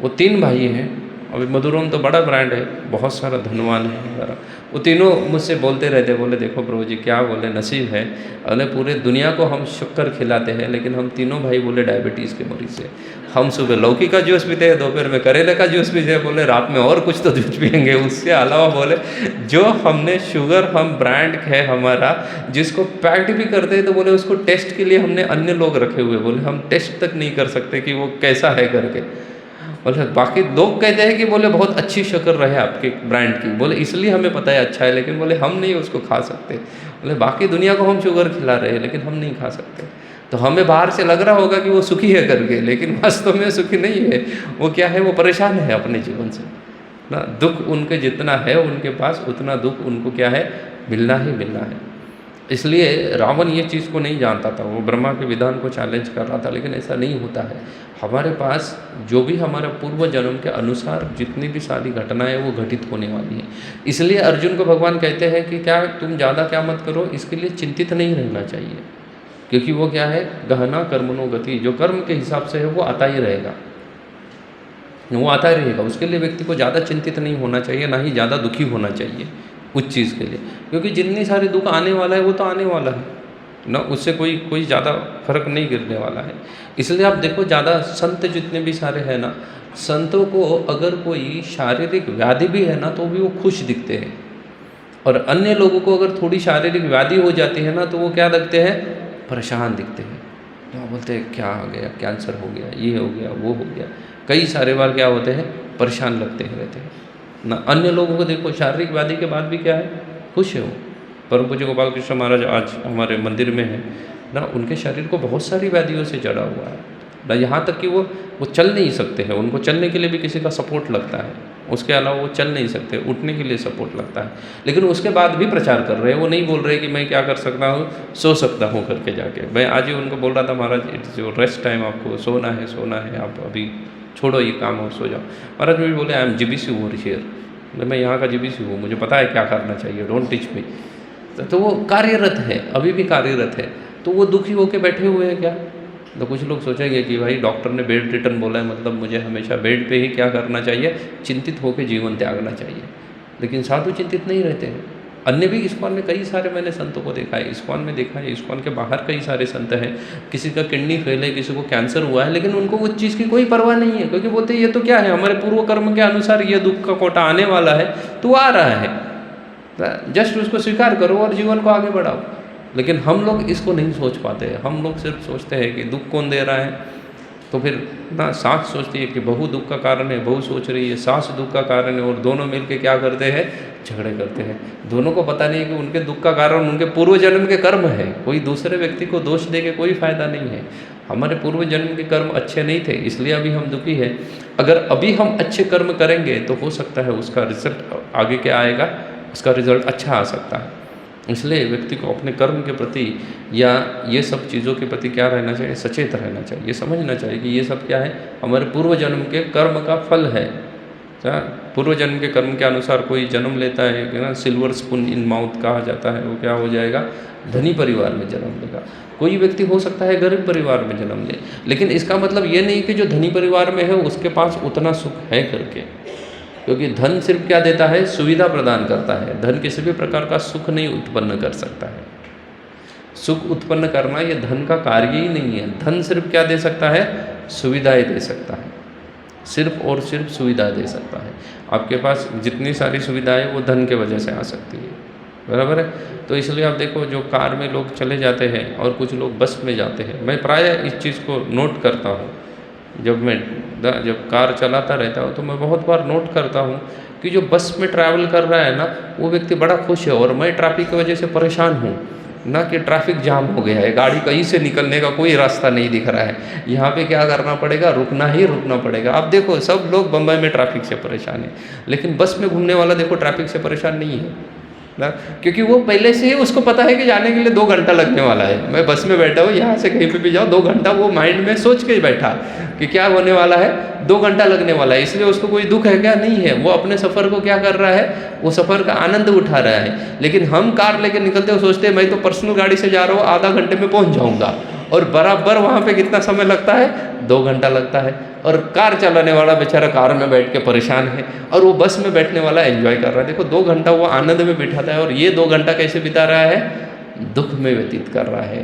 वो 3 भाई हैं। अभी मधुरम तो बड़ा ब्रांड है, बहुत सारा धनवान है वगैरह। वो तीनों मुझसे बोलते रहते, बोले देखो प्रभु जी, क्या बोले, नसीब है, अरे पूरे दुनिया को हम शक्कर खिलाते हैं, लेकिन हम तीनों भाई बोले डायबिटीज़ के मरीज हैं। हम सुबह लौकी का जूस पीते हैं, दोपहर में करेले का जूस पीते हैं, बोले रात में और कुछ तो जूस पियेंगे। उसके अलावा बोले जो हमने शुगर, हम ब्रांड है हमारा, जिसको पैक्ड भी करते हैं, तो बोले उसको टेस्ट के लिए हमने अन्य लोग रखे हुए, बोले हम टेस्ट तक नहीं कर सकते कि वो कैसा है करके। बोले बाकी लोग कहते हैं कि बोले बहुत अच्छी शक्कर रहे आपके ब्रांड की, बोले इसलिए हमें पता है अच्छा है, लेकिन बोले हम नहीं उसको खा सकते। बोले बाकी दुनिया को हम शुगर खिला रहे हैं लेकिन हम नहीं खा सकते। तो हमें बाहर से लग रहा होगा कि वो सुखी है करके, लेकिन वास्तव में सुखी नहीं है। वो क्या है, वो परेशान है अपने जीवन से ना। दुख उनके जितना है उनके पास, उतना दुख उनको क्या है, मिलना ही मिलना है। इसलिए रावण ये चीज़ को नहीं जानता था, वो ब्रह्मा के विधान को चैलेंज कर रहा था, लेकिन ऐसा नहीं होता है। हमारे पास जो भी हमारे पूर्व जन्म के अनुसार जितनी भी सारी घटनाएं वो घटित होने वाली हैं। इसलिए अर्जुन को भगवान कहते हैं कि क्या तुम ज़्यादा क्या मत करो, इसके लिए चिंतित नहीं रहना चाहिए, क्योंकि वो क्या है, गहना कर्मणो गति, जो कर्म के हिसाब से है वो आता ही रहेगा, वो आता ही रहेगा। उसके लिए व्यक्ति को ज़्यादा चिंतित नहीं होना चाहिए, ना ही ज़्यादा दुखी होना चाहिए उस चीज़ के लिए, क्योंकि जितनी सारी दुख आने वाला है वो तो आने वाला है ना, उससे कोई ज़्यादा फर्क नहीं गिरने वाला है। इसलिए आप देखो ज़्यादा संत जितने भी सारे हैं ना, संतों को अगर कोई शारीरिक व्याधि भी है ना तो भी वो खुश दिखते हैं, और अन्य लोगों को अगर थोड़ी शारीरिक व्याधि हो जाती है ना तो वो क्या दिखते हैं, परेशान दिखते हैं। तो बोलते हैं क्या हो गया, कैंसर हो गया, ये हो गया, वो हो गया, कई सारे बार क्या होते हैं, परेशान लगते हैं रहते हैं ना। अन्य लोगों को देखो शारीरिक व्याधि के बाद भी क्या है, खुश है वो। परम पूज्य गोपाल कृष्ण महाराज आज हमारे मंदिर में है ना, उनके शरीर को बहुत सारी व्याधियों से जड़ा हुआ है ना, यहाँ तक कि वो चल नहीं सकते हैं, उनको चलने के लिए भी किसी का सपोर्ट लगता है, उसके अलावा वो चल नहीं सकते, उठने के लिए सपोर्ट लगता है। लेकिन उसके बाद भी प्रचार कर रहे हैं, वो नहीं बोल रहे कि मैं क्या कर सकता हूँ, सो सकता हूँ करके जाके। मैं आज ही उनको बोल रहा था, महाराज इट्स योर रेस्ट टाइम, आपको सोना है, आप अभी छोड़ो ये काम और सो जाओ। महाराज भी बोले I am GBC over here, मैं यहाँ का जीबीसी हूँ, मुझे पता है क्या करना चाहिए, डोंट टीच मी। तो वो कार्यरत है, अभी भी कार्यरत है, तो वो दुखी होकर बैठे हुए हैं क्या। तो कुछ लोग सोचेंगे कि भाई डॉक्टर ने बेड रिटर्न बोला है, मतलब मुझे हमेशा बेड पे ही क्या करना चाहिए, चिंतित होकर जीवन त्यागना चाहिए। लेकिन साधु चिंतित नहीं रहते हैं। अन्य भी इस्कॉन में कई सारे मैंने संतों को देखा है, इस्कॉन में देखा है, इस्कॉन के बाहर कई सारे संत हैं, किसी का किडनी फेल है, किसी को कैंसर हुआ है, लेकिन उनको उस चीज़ की कोई परवाह नहीं है, क्योंकि बोलते ये तो क्या है, हमारे पूर्व कर्म के अनुसार ये दुख का कोटा आने वाला है तो आ रहा है, जस्ट उसको स्वीकार करो और जीवन को आगे बढ़ाओ। लेकिन हम लोग इसको नहीं सोच पाते, हम लोग सिर्फ सोचते हैं कि दुख कौन दे रहा है, तो फिर ना सास सोचती है कि बहू दुख का कारण है, बहू सोच रही है सास दुख का कारण है, और दोनों मिलके क्या करते हैं, झगड़े करते हैं। दोनों को पता नहीं कि उनके दुख का कारण उनके पूर्व जन्म के कर्म है, कोई दूसरे व्यक्ति को दोष दे के कोई फायदा नहीं है। हमारे पूर्व जन्म के कर्म अच्छे नहीं थे, इसलिए अभी हम दुखी हैं। अगर अभी हम अच्छे कर्म करेंगे तो हो सकता है उसका रिजल्ट आगे क्या आएगा, उसका रिजल्ट अच्छा आ सकता है। इसलिए व्यक्ति को अपने कर्म के प्रति या ये सब चीज़ों के प्रति क्या रहना चाहिए, सचेत रहना चाहिए, ये समझना चाहिए कि ये सब क्या है, हमारे पूर्व जन्म के कर्म का फल है। पूर्व जन्म के कर्म के अनुसार कोई जन्म लेता है ना, सिल्वर स्पून इन माउथ कहा जाता है, वो क्या हो जाएगा, धनी परिवार में जन्म लेगा। कोई व्यक्ति हो सकता है गरीब परिवार में जन्म ले, लेकिन इसका मतलब ये नहीं कि जो धनी परिवार में है उसके पास उतना सुख है करके, क्योंकि धन सिर्फ क्या देता है, सुविधा प्रदान करता है। धन किसी भी प्रकार का सुख नहीं उत्पन्न कर सकता है। सुख उत्पन्न करना ये धन का कार्य ही नहीं है। धन सिर्फ क्या दे सकता है, सुविधाएं दे सकता है, सिर्फ और सिर्फ सुविधा दे सकता है। आपके पास जितनी सारी सुविधाएं वो धन के वजह से आ सकती है, बराबर है। तो इसलिए आप देखो जो कार में लोग चले जाते हैं और कुछ लोग बस में जाते हैं, मैं प्रायः इस चीज़ को नोट करता हूँ। जब कार चलाता रहता हूँ तो मैं बहुत बार नोट करता हूँ कि जो बस में ट्रैवल कर रहा है ना, वो व्यक्ति बड़ा खुश है, और मैं ट्रैफिक की वजह से परेशान हूँ ना, कि ट्रैफिक जाम हो गया है, गाड़ी कहीं से निकलने का कोई रास्ता नहीं दिख रहा है, यहाँ पे क्या करना पड़ेगा, रुकना ही रुकना पड़ेगा। आप देखो सब लोग बम्बई में ट्रैफिक से परेशान है, लेकिन बस में घूमने वाला देखो ट्रैफिक से परेशान नहीं है ना, क्योंकि वो पहले से ही उसको पता है कि जाने के लिए 2 घंटा लगने वाला है। मैं बस में बैठा हूँ, यहाँ से कहीं पे भी जाओ 2 घंटा, वो माइंड में सोच के ही बैठा कि क्या होने वाला है, 2 घंटा लगने वाला है। इसलिए उसको कोई दुख है क्या, नहीं है। वो अपने सफ़र को क्या कर रहा है, वो सफ़र का आनंद उठा रहा है। लेकिन हम कार लेके निकलते हो, सोचते हैं मैं तो पर्सनल गाड़ी से जा रहा हूँ, आधा घंटे में पहुँच जाऊँगा, और बराबर वहाँ पे कितना समय लगता है, 2 घंटा लगता है। और कार चलाने वाला बेचारा कार में बैठ के परेशान है, और वो बस में बैठने वाला एंजॉय कर रहा है। देखो 2 घंटा वो आनंद में बिठाता है, और ये 2 घंटा कैसे बिता रहा है, दुख में व्यतीत कर रहा है।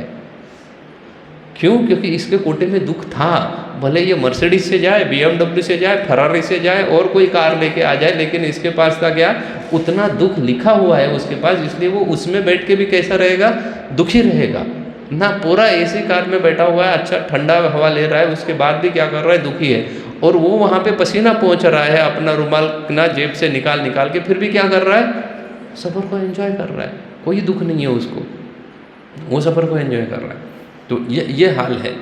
क्यों? क्योंकि इसके कोटे में दुख था। भले ये मर्सिडीज से जाए, BMW से जाए, फरारी से जाए, और कोई कार लेके आ जाए, लेकिन इसके पास था क्या, उतना दुख लिखा हुआ है उसके पास, इसलिए वो उसमें बैठ के भी कैसा रहेगा, दुखी रहेगा ना। पूरा AC कार में बैठा हुआ है, अच्छा ठंडा हवा ले रहा है, उसके बाद भी क्या कर रहा है, दुखी है। और वो वहाँ पे पसीना पहुँच रहा है, अपना रुमाल ना जेब से निकाल निकाल के, फिर भी क्या कर रहा है, सफ़र को एंजॉय कर रहा है, कोई दुख नहीं है उसको, वो सफ़र को एंजॉय कर रहा है। तो ये हाल है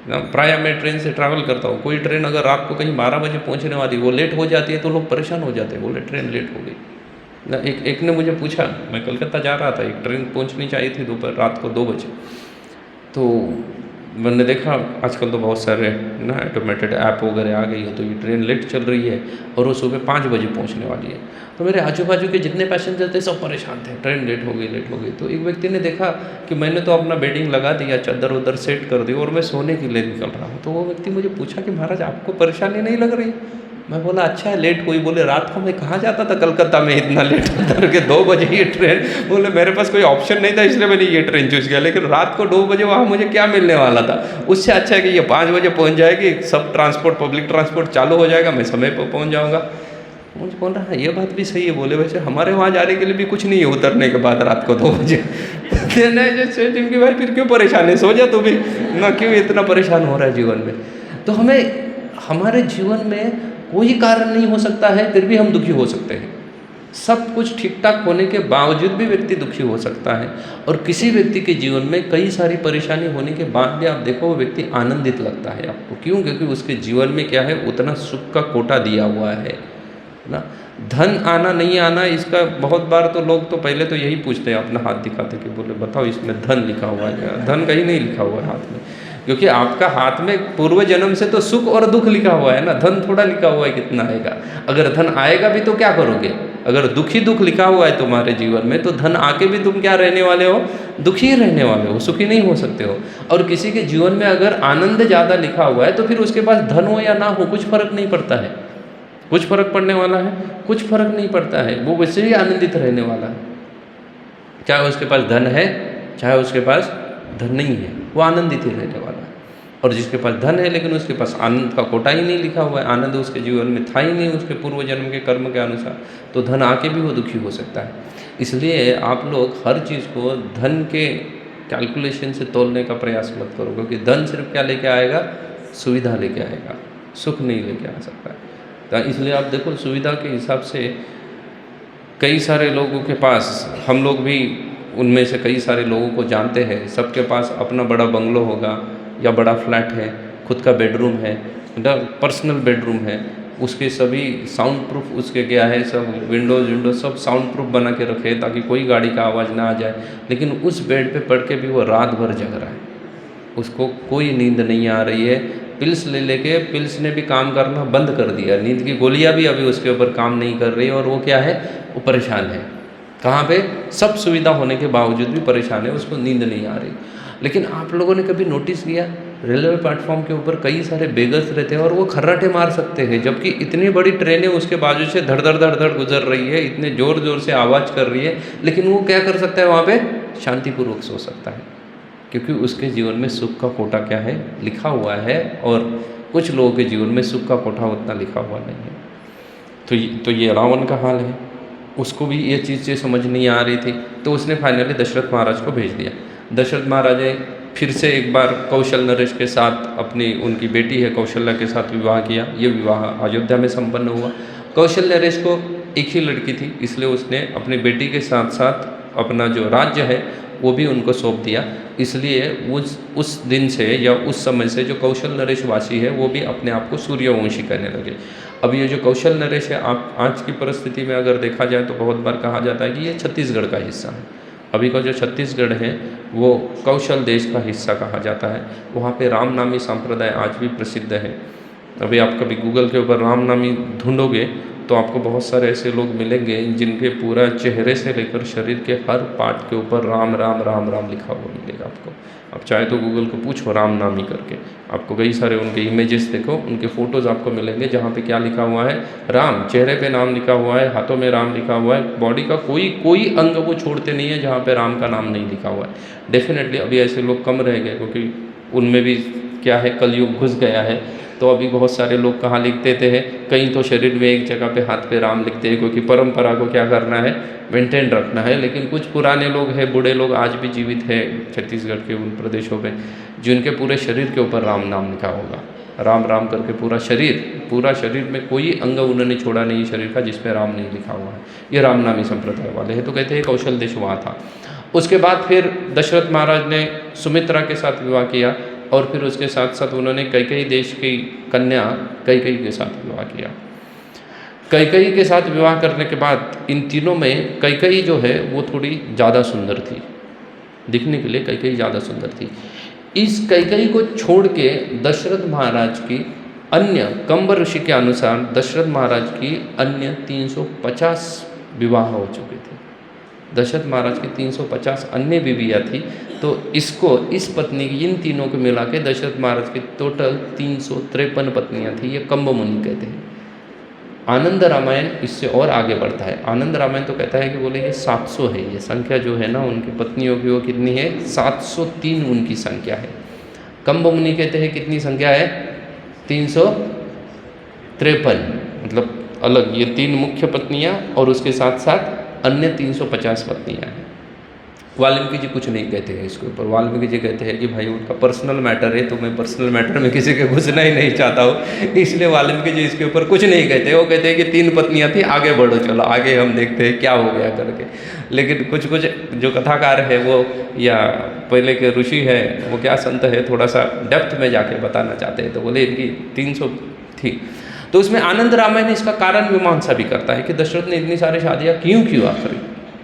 ना। प्राय मैं ट्रेन से ट्रैवल करता हूँ, कोई ट्रेन अगर रात को कहीं 12 बजे पहुँचने वाली, वो लेट हो जाती है तो लोग परेशान हो जाते हैं, बोले ट्रेन लेट हो गई ना। एक ने मुझे पूछा, मैं कलकत्ता जा रहा था, एक ट्रेन पहुँचनी चाहिए थी दोपहर रात को 2 बजे, तो मैंने देखा आजकल तो बहुत सारे ना ऑटोमेटेड ऐप वगैरह आ गई है, तो ये ट्रेन लेट चल रही है और वो सुबह 5 बजे पहुंचने वाली है। तो मेरे आजू बाजू के जितने पैसेंजर थे सब परेशान थे, ट्रेन लेट हो गई लेट हो गई। तो एक व्यक्ति ने देखा कि मैंने तो अपना बेडिंग लगा दिया, चादर उधर सेट कर दी और मैं सोने के लिए निकल रहा हूँ। तो वो व्यक्ति मुझे पूछा कि महाराज आपको परेशानी नहीं लग रही? मैं बोला अच्छा है, लेट हुई। बोले रात को मैं कहाँ जाता था कलकत्ता में इतना लेट उतर के 2 बजे ये ट्रेन। बोले मेरे पास कोई ऑप्शन नहीं था इसलिए मैंने ये ट्रेन चूज़ किया, लेकिन रात को 2 बजे वहाँ मुझे क्या मिलने वाला था। उससे अच्छा है कि ये 5 बजे पहुँच जाएगी, सब ट्रांसपोर्ट पब्लिक ट्रांसपोर्ट चालू हो जाएगा, मैं समय पर पहुँच जाऊँगा। मुझे बोल रहा है ये बात भी सही है। बोले वैसे हमारे वहाँ जाने के लिए भी कुछ नहीं है उतरने के बाद रात को 2 बजे। जैसे जिनकी भाई फिर क्यों परेशान है, सो जा तू भी ना, क्यों इतना परेशान हो रहा है जीवन में। तो हमें हमारे जीवन में कोई कारण नहीं हो सकता है फिर भी हम दुखी हो सकते हैं। सब कुछ ठीक ठाक होने के बावजूद भी व्यक्ति दुखी हो सकता है, और किसी व्यक्ति के जीवन में कई सारी परेशानी होने के बाद भी आप देखो वो व्यक्ति आनंदित लगता है आपको। क्यों? क्योंकि उसके जीवन में क्या है, उतना सुख का कोटा दिया हुआ है ना। धन आना नहीं आना, इसका बहुत बार तो लोग तो पहले तो यही पूछते हैं अपना हाथ दिखाते कि बोले बताओ इसमें धन लिखा हुआ है। धन कहीं नहीं लिखा हुआ है हाथ में, क्योंकि आपका हाथ में पूर्व जन्म से तो सुख और दुख लिखा हुआ है ना। धन थोड़ा लिखा हुआ है कितना आएगा। अगर धन आएगा भी तो क्या करोगे? अगर दुखी दुख लिखा हुआ है तुम्हारे जीवन में, तो धन आके भी तुम क्या रहने वाले हो? दुखी रहने वाले हो, सुखी नहीं हो सकते हो। और किसी के जीवन में अगर आनंद ज़्यादा लिखा हुआ है तो फिर उसके पास धन हो या ना हो कुछ फर्क नहीं पड़ता है। कुछ फर्क पड़ने वाला है? कुछ फर्क नहीं पड़ता है, वो वैसे ही आनंदित रहने वाला है। चाहे उसके पास धन है चाहे उसके पास धन नहीं है, वो आनंदित ही रहने वाला है। और जिसके पास धन है लेकिन उसके पास आनंद का कोटा ही नहीं लिखा हुआ है, आनंद उसके जीवन में था ही नहीं उसके पूर्व जन्म के कर्म के अनुसार, तो धन आके भी वो दुखी हो सकता है। इसलिए आप लोग हर चीज़ को धन के कैलकुलेशन से तोलने का प्रयास मत करो, क्योंकि धन सिर्फ क्या लेके आएगा? सुविधा लेके आएगा, सुख नहीं लेके आ सकता है। तो इसलिए आप देखो सुविधा के हिसाब से कई सारे लोगों के पास, हम लोग भी उनमें से कई सारे लोगों को जानते हैं, सबके पास अपना बड़ा बंगलो होगा या बड़ा फ्लैट है, खुद का बेडरूम है, पर्सनल बेडरूम है, उसके सभी साउंड प्रूफ, उसके क्या है सब विंडोज सब साउंड प्रूफ बना के रखे ताकि कोई गाड़ी का आवाज़ ना आ जाए। लेकिन उस बेड पे पड़ के भी वो रात भर जग रहा है, उसको कोई नींद नहीं आ रही है। पिल्स ले लेके पिल्स ने भी काम करना बंद कर दिया, नींद की गोलियां भी अभी उसके ऊपर काम नहीं कर रही, और वो क्या है? वो परेशान है। कहाँ पे? सब सुविधा होने के बावजूद भी परेशान है, उसको नींद नहीं आ रही। लेकिन आप लोगों ने कभी नोटिस किया, रेलवे प्लेटफॉर्म के ऊपर कई सारे बेगर्स रहते हैं और वो खर्राटे मार सकते हैं, जबकि इतनी बड़ी ट्रेनें उसके बाजू से धड़ धड़ धड़ धड़ गुजर रही है, इतने ज़ोर ज़ोर से आवाज़ कर रही है, लेकिन वो क्या कर सकता है? वहाँ पे शांतिपूर्वक सो सकता है, क्योंकि उसके जीवन में सुख का कोटा क्या है? लिखा हुआ है। और कुछ लोगों के जीवन में सुख का कोटा उतना लिखा हुआ नहीं है। तो ये रावण का हाल है। उसको भी ये चीज़ समझ नहीं आ रही थी, तो उसने फाइनली दशरथ महाराज को भेज दिया। दशरथ महाराज ने फिर से एक बार कौशल नरेश के साथ, अपनी उनकी बेटी है कौशल्या के साथ विवाह किया। ये विवाह अयोध्या में संपन्न हुआ। कौशल नरेश को एक ही लड़की थी, इसलिए उसने अपनी बेटी के साथ साथ अपना जो राज्य है वो भी उनको सौंप दिया। इसलिए उस दिन से या उस समय से जो कौशल नरेश वासी है वो भी अपने आप को सूर्यवंशी कहने लगे। अब ये जो कौशल नरेश है, आप आज की परिस्थिति में अगर देखा जाए तो बहुत बार कहा जाता है कि ये छत्तीसगढ़ का हिस्सा है। अभी का जो छत्तीसगढ़ है वो कौशल देश का हिस्सा कहा जाता है। वहाँ पे रामनामी संप्रदाय आज भी प्रसिद्ध है। अभी आप कभी गूगल के ऊपर रामनामी ढूंढोगे तो आपको बहुत सारे ऐसे लोग मिलेंगे जिनके पूरा चेहरे से लेकर शरीर के हर पार्ट के ऊपर राम राम राम राम लिखा हुआ मिलेगा आपको। आप चाहे तो गूगल को पूछो रामनामी करके, आपको कई सारे उनके इमेजेस देखो, उनके फ़ोटोज़ आपको मिलेंगे जहाँ पे क्या लिखा हुआ है? राम। चेहरे पे नाम लिखा हुआ है, हाथों में राम लिखा हुआ है, बॉडी का कोई अंग वो छोड़ते नहीं है जहाँ पे राम का नाम नहीं लिखा हुआ है। डेफिनेटली अभी ऐसे लोग कम रह गए, क्योंकि उनमें भी क्या है, कलयुग घुस गया है। तो अभी बहुत सारे लोग कहाँ लिख देते हैं, कहीं तो शरीर में एक जगह पे हाथ पे राम लिखते हैं, क्योंकि परंपरा को क्या करना है? मेंटेन रखना है। लेकिन कुछ पुराने लोग हैं, बूढ़े लोग आज भी जीवित है छत्तीसगढ़ के उन प्रदेशों में, जिनके पूरे शरीर के ऊपर राम नाम लिखा होगा। राम राम करके पूरा शरीर में कोई अंग उन्होंने छोड़ा नहीं शरीर का जिस पे राम नहीं लिखा हुआ है। ये रामनामी संप्रदाय वाले हैं। तो कहते हैं कौशल देश वहाँ था। उसके बाद फिर दशरथ महाराज ने सुमित्रा के साथ विवाह किया और फिर उसके साथ साथ उन्होंने कैकेयी देश की कन्या कैकेयी के साथ विवाह किया। कैकेयी के साथ विवाह करने के बाद इन तीनों में कैकेयी जो है वो थोड़ी ज़्यादा सुंदर थी, दिखने के लिए कैकेयी ज़्यादा सुंदर थी। इस कैकेयी को छोड़ के दशरथ महाराज की अन्य कंब ऋषि के अनुसार दशरथ महाराज की अन्य 350 विवाह हो चुके थे। दशरथ महाराज की 350 अन्य बीवियाँ थी। तो इस पत्नी की इन तीनों को मिला के दशरथ महाराज की टोटल 353 पत्नियाँ थी। ये कंब मुनि कहते हैं। आनंद रामायण इससे और आगे बढ़ता है। आनंद रामायण तो कहता है कि बोले ये 700 है, ये संख्या जो है ना उनकी पत्नियों की वो कितनी है, 703 उनकी संख्या है। कंब मुनि कहते हैं कितनी संख्या है, 353, मतलब अलग ये 3 मुख्य पत्नियाँ और उसके साथ साथ अन्य 350 पत्नियाँ हैं। वाल्मीकि जी कुछ नहीं कहते हैं इसके ऊपर। वाल्मीकि जी कहते हैं कि भाई उनका पर्सनल मैटर है, तो मैं पर्सनल मैटर में किसी के घुसना ही नहीं चाहता हूँ, इसलिए वाल्मीकि जी इसके ऊपर कुछ नहीं कहते। वो कहते हैं कि 3 पत्नियाँ थी, आगे बढ़ो, चलो आगे हम देखते हैं क्या हो गया करके। लेकिन कुछ जो कथाकार है वो या पहले के ऋषि है वो क्या संत है, थोड़ा सा डेप्थ में जाके बताना चाहते हैं, तो बोले इनकी 300 थी। तो उसमें आनंद रामायण इसका कारण मीमांसा भी करता है कि दशरथ ने इतनी सारी शादियाँ क्यों आखिर।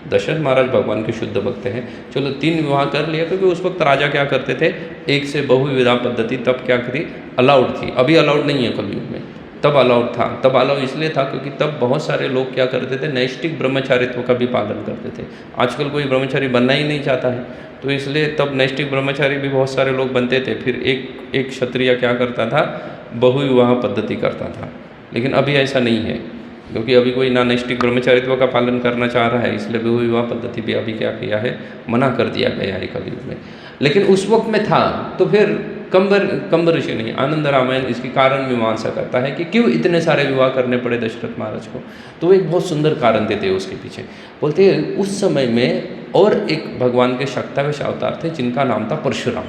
दशरथ महाराज भगवान के शुद्ध भक्त हैं, चलो 3 विवाह कर लिया, क्योंकि उस वक्त राजा क्या करते थे, एक से बहुविवाह पद्धति तब क्या करी अलाउड थी। अभी अलाउड नहीं है कलयुग में, तब अलाउड था। तब अलाउड इसलिए था क्योंकि तब बहुत सारे लोग क्या करते थे, नैष्टिक ब्रह्मचारित्व का भी पालन करते थे। आजकल कोई ब्रह्मचारी बनना ही नहीं चाहता है, तो इसलिए तब नैष्टिक ब्रह्मचारी भी बहुत सारे लोग बनते थे। फिर एक क्षत्रिय क्या करता था, बहुविवाह पद्धति करता था। लेकिन अभी ऐसा नहीं है, क्योंकि अभी कोई ना नैष्टिक ब्रह्मचारित्व का पालन करना चाह रहा है, इसलिए बहुविवाह पद्धति भी अभी क्या किया है, मना कर दिया गया है कलयुग में। लेकिन उस वक्त में था। तो फिर कंब ऋषि नहीं, आनंद रामायण इसकी कारण मीमांसा करता है कि क्यों इतने सारे विवाह करने पड़े दशरथ महाराज को। तो एक बहुत सुंदर कारण देते हैं उसके पीछे। बोलते हैं उस समय में और एक भगवान के शक्तावेश अवतार थे जिनका नाम था परशुराम।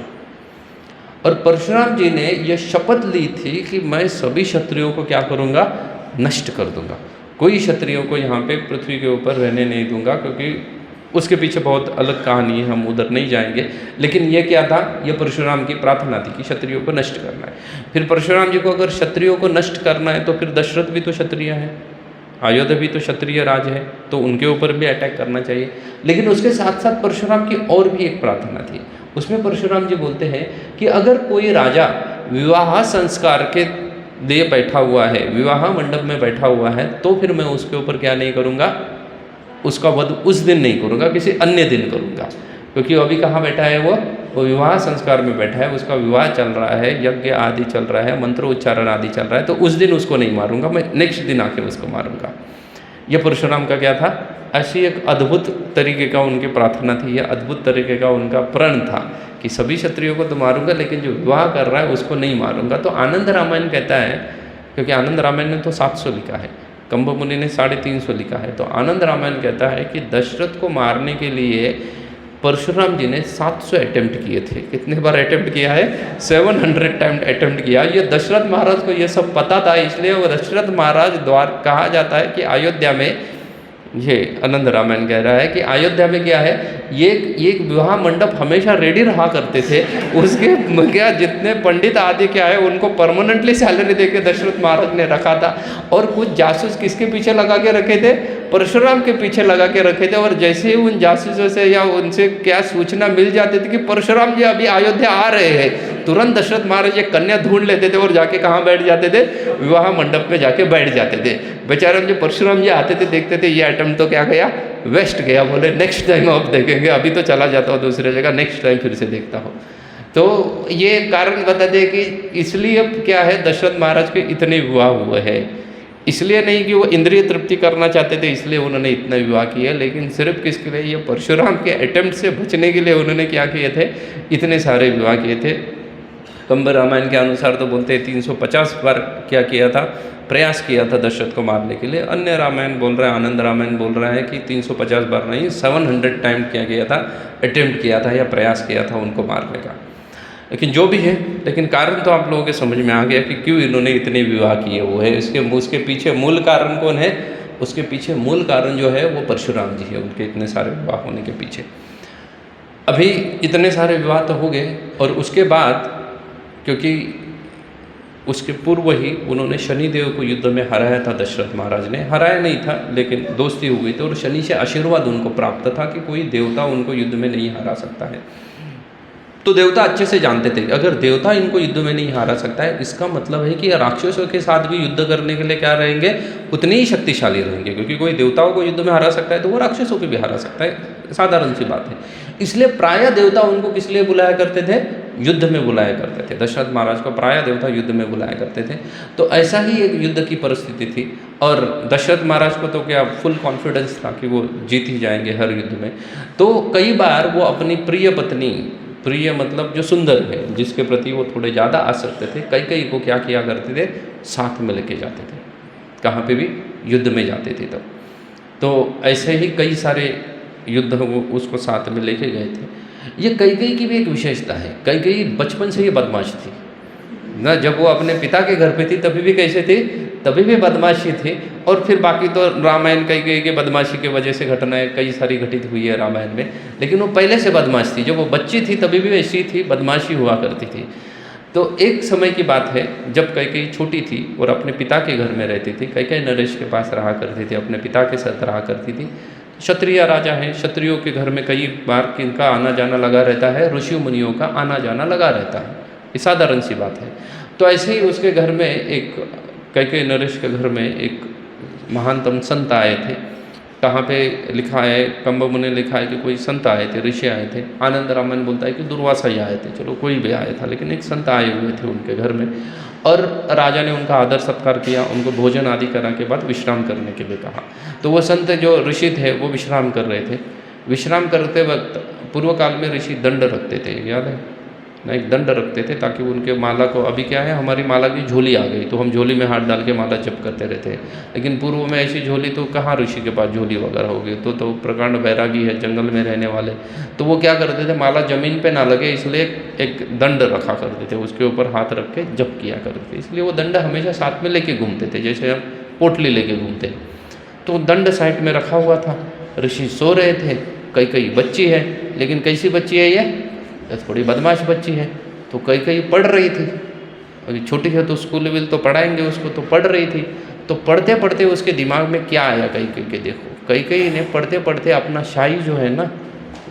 और परशुराम जी ने यह शपथ ली थी कि मैं सभी क्षत्रियों को क्या करूँगा, नष्ट कर दूंगा। कोई क्षत्रियों को यहाँ पे पृथ्वी के ऊपर रहने नहीं दूंगा, क्योंकि उसके पीछे बहुत अलग कहानी है, हम उधर नहीं जाएंगे। लेकिन ये क्या था, ये परशुराम की प्रार्थना थी कि क्षत्रियों को नष्ट करना है। फिर परशुराम जी को अगर क्षत्रियों को नष्ट करना है तो फिर दशरथ भी तो क्षत्रिय है, अयोध्या भी तो क्षत्रिय राज है, तो उनके ऊपर भी अटैक करना चाहिए। लेकिन उसके साथ साथ परशुराम की और भी एक प्रार्थना थी। उसमें परशुराम जी बोलते हैं कि अगर कोई राजा विवाह संस्कार के लिए बैठा हुआ है, विवाह मंडप में बैठा हुआ है, तो फिर मैं उसके ऊपर क्या नहीं करूँगा, उसका वध उस दिन नहीं करूँगा, किसी अन्य दिन करूँगा। क्योंकि अभी कहाँ बैठा है वो विवाह संस्कार में बैठा है, उसका विवाह चल रहा है, यज्ञ आदि चल रहा है, मंत्रोच्चारण आदि चल रहा है, तो उस दिन उसको नहीं मारूंगा, मैं नेक्स्ट दिन आके उसको मारूंगा। यह परशुराम का क्या था, ऐसी एक अद्भुत तरीके का उनकी प्रार्थना थी, यह अद्भुत तरीके का उनका प्रण था कि सभी क्षत्रियों को तो मारूंगा, लेकिन जो विवाह कर रहा है उसको नहीं मारूंगा। तो आनंद रामायण कहता है, क्योंकि आनंद रामायण ने तो 700 लिखा है, कंब मुनि ने 350 लिखा है, तो आनंद रामायण कहता है कि दशरथ को मारने के लिए परशुराम जी ने 700 अटेम्प्ट किए थे। कितने बार अटेम्प्ट किया है, 700 टाइम अटेम्प्ट किया। ये दशरथ महाराज को ये सब पता था, इसलिए वो दशरथ महाराज द्वार कहा जाता है कि अयोध्या में, ये आनंद रामायण कह रहा है कि अयोध्या में क्या है, ये विवाह मंडप हमेशा रेडी रहा करते थे। उसके क्या जितने पंडित आदि क्या है उनको परमानेंटली सैलरी देके दशरथ महाराज ने रखा था। और कुछ जासूस किसके पीछे लगा के रखे थे, परशुराम के पीछे लगा के रखे थे। और जैसे ही उन जासूसों से या उनसे क्या सूचना मिल जाती थी कि परशुराम जी अभी अयोध्या आ रहे हैं, तुरंत दशरथ महाराज एक कन्या ढूंढ लेते थे और जाके कहाँ बैठ जाते थे, विवाह मंडप में जाके बैठ जाते थे। बेचारे जो परशुराम जी आते थे, देखते थे ये आइटम तो क्या गया, वेस्ट गया, बोले नेक्स्ट टाइम अब देखेंगे, अभी तो चला जाता हूँ दूसरी जगह, नेक्स्ट टाइम फिर से देखता हूँ। तो ये कारण बता दे कि इसलिए अब क्या है, दशरथ महाराज के इतने विवाह हुए हैं। इसलिए नहीं कि वो इंद्रिय तृप्ति करना चाहते थे इसलिए उन्होंने इतना विवाह किया, लेकिन सिर्फ किसके लिए, ये परशुराम के अटेम्प्ट से बचने के लिए उन्होंने क्या किए थे, इतने सारे विवाह किए थे। कंब रामायण के अनुसार तो बोलते हैं 350 बार क्या किया था, प्रयास किया था दशरथ को मारने के लिए। अन्य रामायण बोल रहा है, आनंद रामायण बोल रहा है कि 350 बार नहीं, 700 टाइम क्या किया था, अटेम्प्ट किया था या प्रयास किया था उनको मारने का। लेकिन जो भी है, लेकिन कारण तो आप लोगों के समझ में आ गया कि क्यों इन्होंने इतने विवाह किए। वो है उसके पीछे मूल कारण कौन है? उसके पीछे मूल कारण जो है वो परशुराम जी है, उनके इतने सारे विवाह होने के पीछे। अभी इतने सारे विवाह तो हो गए, और उसके बाद क्योंकि उसके पूर्व ही उन्होंने शनिदेव को युद्ध में हराया था। दशरथ महाराज ने हराया नहीं था, लेकिन दोस्ती हो गई थी, और शनि से आशीर्वाद उनको प्राप्त था कि कोई देवता उनको युद्ध में नहीं हरा सकता है। तो देवता अच्छे से जानते थे अगर देवता इनको युद्ध में नहीं हरा सकता है, इसका मतलब है कि राक्षसों के साथ भी युद्ध करने के लिए क्या रहेंगे? उतने ही शक्तिशाली रहेंगे, क्योंकि कोई देवताओं को युद्ध में हरा सकता है तो वो राक्षसों को भी हरा सकता है, साधारण सी बात है। इसलिए प्रायः देवता उनको किस लिए बुलाया करते थे? युद्ध में बुलाया करते थे। दशरथ महाराज को प्रायः देवता युद्ध में बुलाया करते थे। तो ऐसा ही एक युद्ध की परिस्थिति थी, और दशरथ महाराज को तो क्या फुल कॉन्फिडेंस था कि वो जीत ही जाएंगे हर युद्ध में। तो कई बार वो अपनी प्रिय पत्नी, प्रिय मतलब जो सुंदर है, जिसके प्रति वो थोड़े ज़्यादा आसक्त थे, कई को क्या किया करते थे? साथ में लेके जाते थे, कहाँ पे भी युद्ध में जाते थे तब। तो ऐसे ही कई सारे युद्ध वो उसको साथ में लेके गए थे। ये कई की भी एक विशेषता है, कई बचपन से ये बदमाश थी ना। जब वो अपने पिता के घर पे थी तभी भी कैसे थी? तभी भी बदमाशी थी। और फिर बाकी तो रामायण कई के बदमाशी की वजह से घटनाएं कई सारी घटित हुई है रामायण में, लेकिन वो पहले से बदमाश थी। जब वो बच्ची थी तभी भी ऐसी थी, बदमाशी हुआ करती थी। तो एक समय की बात है जब कई छोटी थी और अपने पिता के घर में रहती थी। कई नरेश के पास रहा करती थी, अपने पिता के साथ रहा करती थी। क्षत्रिय राजा हैं, क्षत्रियों के घर में कई बार किनका आना जाना लगा रहता है? ऋषि मुनियों का आना जाना लगा रहता है, ये साधारण सी बात है। तो ऐसे ही उसके घर में एक कई नरेश के घर में एक महानतम संत आए थे। कहाँ पे लिखा है? कंबम ने लिखा है कि कोई संत आए थे, ऋषि आए थे। आनंद रामायण बोलता है कि दुर्वासा ही आए थे, चलो कोई भी आया था, लेकिन एक संत आए हुए थे उनके घर में। और राजा ने उनका आदर सत्कार किया, उनको भोजन आदि करने के बाद विश्राम करने के लिए कहा। तो वो संत जो ऋषि थे वो विश्राम कर रहे थे। विश्राम करते वक्त पूर्व काल में ऋषि दंड रखते थे, याद है ना? एक दंड रखते थे ताकि उनके माला को, अभी क्या है हमारी माला की झोली आ गई तो हम झोली में हाथ डाल के माला जप करते रहते हैं, लेकिन पूर्व में ऐसी झोली तो कहाँ ऋषि के पास झोली वगैरह होगी। तो प्रकांड बैरागी है, जंगल में रहने वाले, तो वो क्या करते थे? माला जमीन पे ना लगे इसलिए एक दंड रखा करते थे, उसके ऊपर हाथ रख के जप किया करते थे। इसलिए वो दंड हमेशा साथ में लेके घूमते थे, जैसे हम पोटली लेके घूमते हैं। तो दंड साइड में रखा हुआ था, ऋषि सो रहे थे। कई बच्ची है, लेकिन कैसी बच्ची है ये? थोड़ी बदमाश बच्ची है। तो कई पढ़ रही थी, अभी छोटी है तो स्कूल विल तो पढ़ाएंगे उसको, तो पढ़ रही थी। तो पढ़ते पढ़ते उसके दिमाग में क्या आया? कई के देखो, कई ने पढ़ते पढ़ते अपना शाही जो है ना,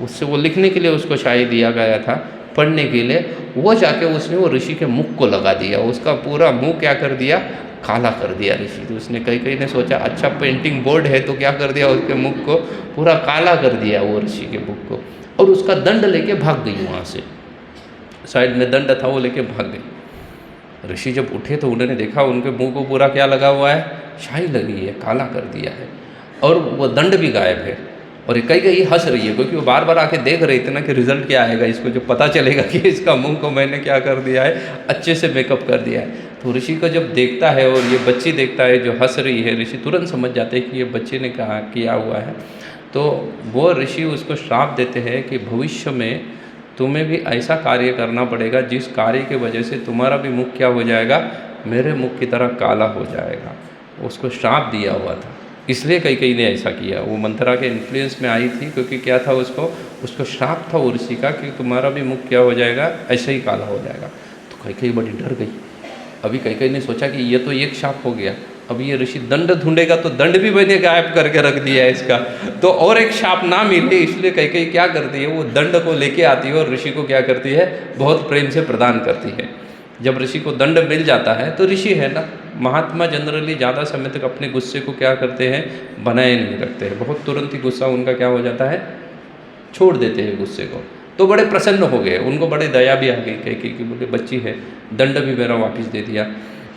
उससे वो लिखने के लिए उसको शाही दिया गया था पढ़ने के लिए, वो जाके उसने वो ऋषि के मुख को लगा दिया। उसका पूरा मुंह क्या कर दिया? काला कर दिया ऋषि। तो उसने कई ने सोचा अच्छा पेंटिंग बोर्ड है, तो क्या कर दिया? उसके मुख को पूरा काला कर दिया वो ऋषि के मुख को, और उसका दंड लेके भाग गई वहाँ से। साइड में दंड था, वो लेके भाग गई। ऋषि जब उठे तो उन्होंने देखा उनके मुंह को पूरा क्या लगा हुआ है? शाही लगी है, काला कर दिया है, और वो दंड भी गायब है। और कई हंस रही है, क्योंकि वो बार बार आके देख रहे थे ना कि रिजल्ट क्या आएगा, इसको जब पता चलेगा कि इसका मुंह को मैंने क्या कर दिया है, अच्छे से मेकअप कर दिया है। तो ऋषि को जब देखता है और ये बच्ची देखता है जो हंस रही है, ऋषि तुरंत समझ जाते हैं कि ये बच्चे ने कहा किया हुआ है। तो वो ऋषि उसको श्राप देते हैं कि भविष्य में तुम्हें भी ऐसा कार्य करना पड़ेगा जिस कार्य की वजह से तुम्हारा भी मुख क्या हो जाएगा? मेरे मुख की तरह काला हो जाएगा। उसको श्राप दिया हुआ था, इसलिए कई ने ऐसा किया। वो मंथरा के इन्फ्लुएंस में आई थी, क्योंकि क्या था उसको श्राप था वो ऋषि का कि तुम्हारा भी मुख क्या हो जाएगा? ऐसे ही काला हो जाएगा। तो कई बड़ी डर गई। अभी कई ने सोचा कि ये तो एक शाप हो गया, अब ये ऋषि दंड ढूंढेगा तो दंड भी मैंने गायब करके रख दिया है इसका, तो और एक शाप ना मिले, इसलिए कई क्या करती है? वो दंड को लेके आती है और ऋषि को क्या करती है? बहुत प्रेम से प्रदान करती है। जब ऋषि को दंड मिल जाता है तो ऋषि है ना, महात्मा जनरली ज़्यादा समय तक अपने गुस्से को क्या करते हैं? बनाए नहीं रखते हैं। बहुत तुरंत ही गुस्सा उनका क्या हो जाता है? छोड़ देते हैं गुस्से को। तो बड़े प्रसन्न हो गए, उनको बड़े दया भी आ गई कई कि बोले बच्ची है, दंड भी मेरा वापस दे दिया।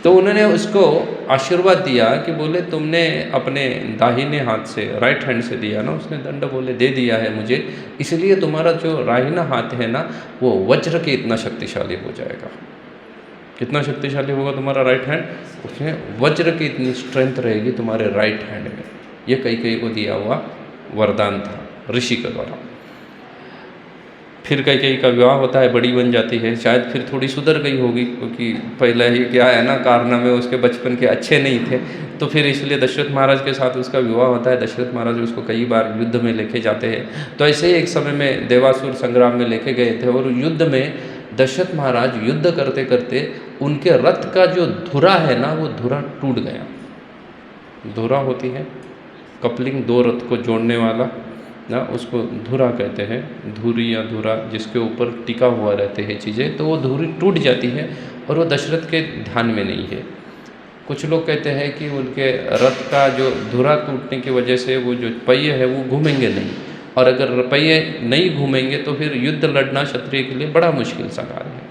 तो उन्होंने उसको आशीर्वाद दिया कि बोले तुमने अपने दाहिने हाथ से, राइट हैंड से दिया ना, उसने दंड बोले दे दिया है मुझे, इसलिए तुम्हारा जो दाहिना हाथ है ना वो वज्र के इतना शक्तिशाली हो जाएगा। कितना शक्तिशाली होगा तुम्हारा राइट हैंड? उसमें वज्र की इतनी स्ट्रेंथ रहेगी तुम्हारे राइट हैंड में। ये कई को दिया हुआ वरदान था ऋषि के द्वारा। फिर कैकेयी का विवाह होता है, बड़ी बन जाती है, शायद फिर थोड़ी सुधर गई होगी, क्योंकि पहले ही क्या है ना, कारनामे उसके बचपन के अच्छे नहीं थे, तो फिर इसलिए दशरथ महाराज के साथ उसका विवाह होता है। दशरथ महाराज उसको कई बार युद्ध में लेके जाते हैं। तो ऐसे ही एक समय में देवासुर संग्राम में लेके गए थे, और युद्ध में दशरथ महाराज युद्ध करते करते उनके रथ का जो धुरा है ना, वो धुरा टूट गया। धुरा होती है कपलिंग, दो रथ को जोड़ने वाला ना, उसको धुरा कहते हैं, धुरी या धुरा, जिसके ऊपर टिका हुआ रहते हैं चीज़ें, तो वो धुरी टूट जाती है और वो दशरथ के ध्यान में नहीं है। कुछ लोग कहते हैं कि उनके रथ का जो धुरा टूटने की वजह से वो जो पहिए है वो घूमेंगे नहीं, और अगर पहिए नहीं घूमेंगे तो फिर युद्ध लड़ना क्षत्रिय के लिए बड़ा मुश्किल सा कार्य है।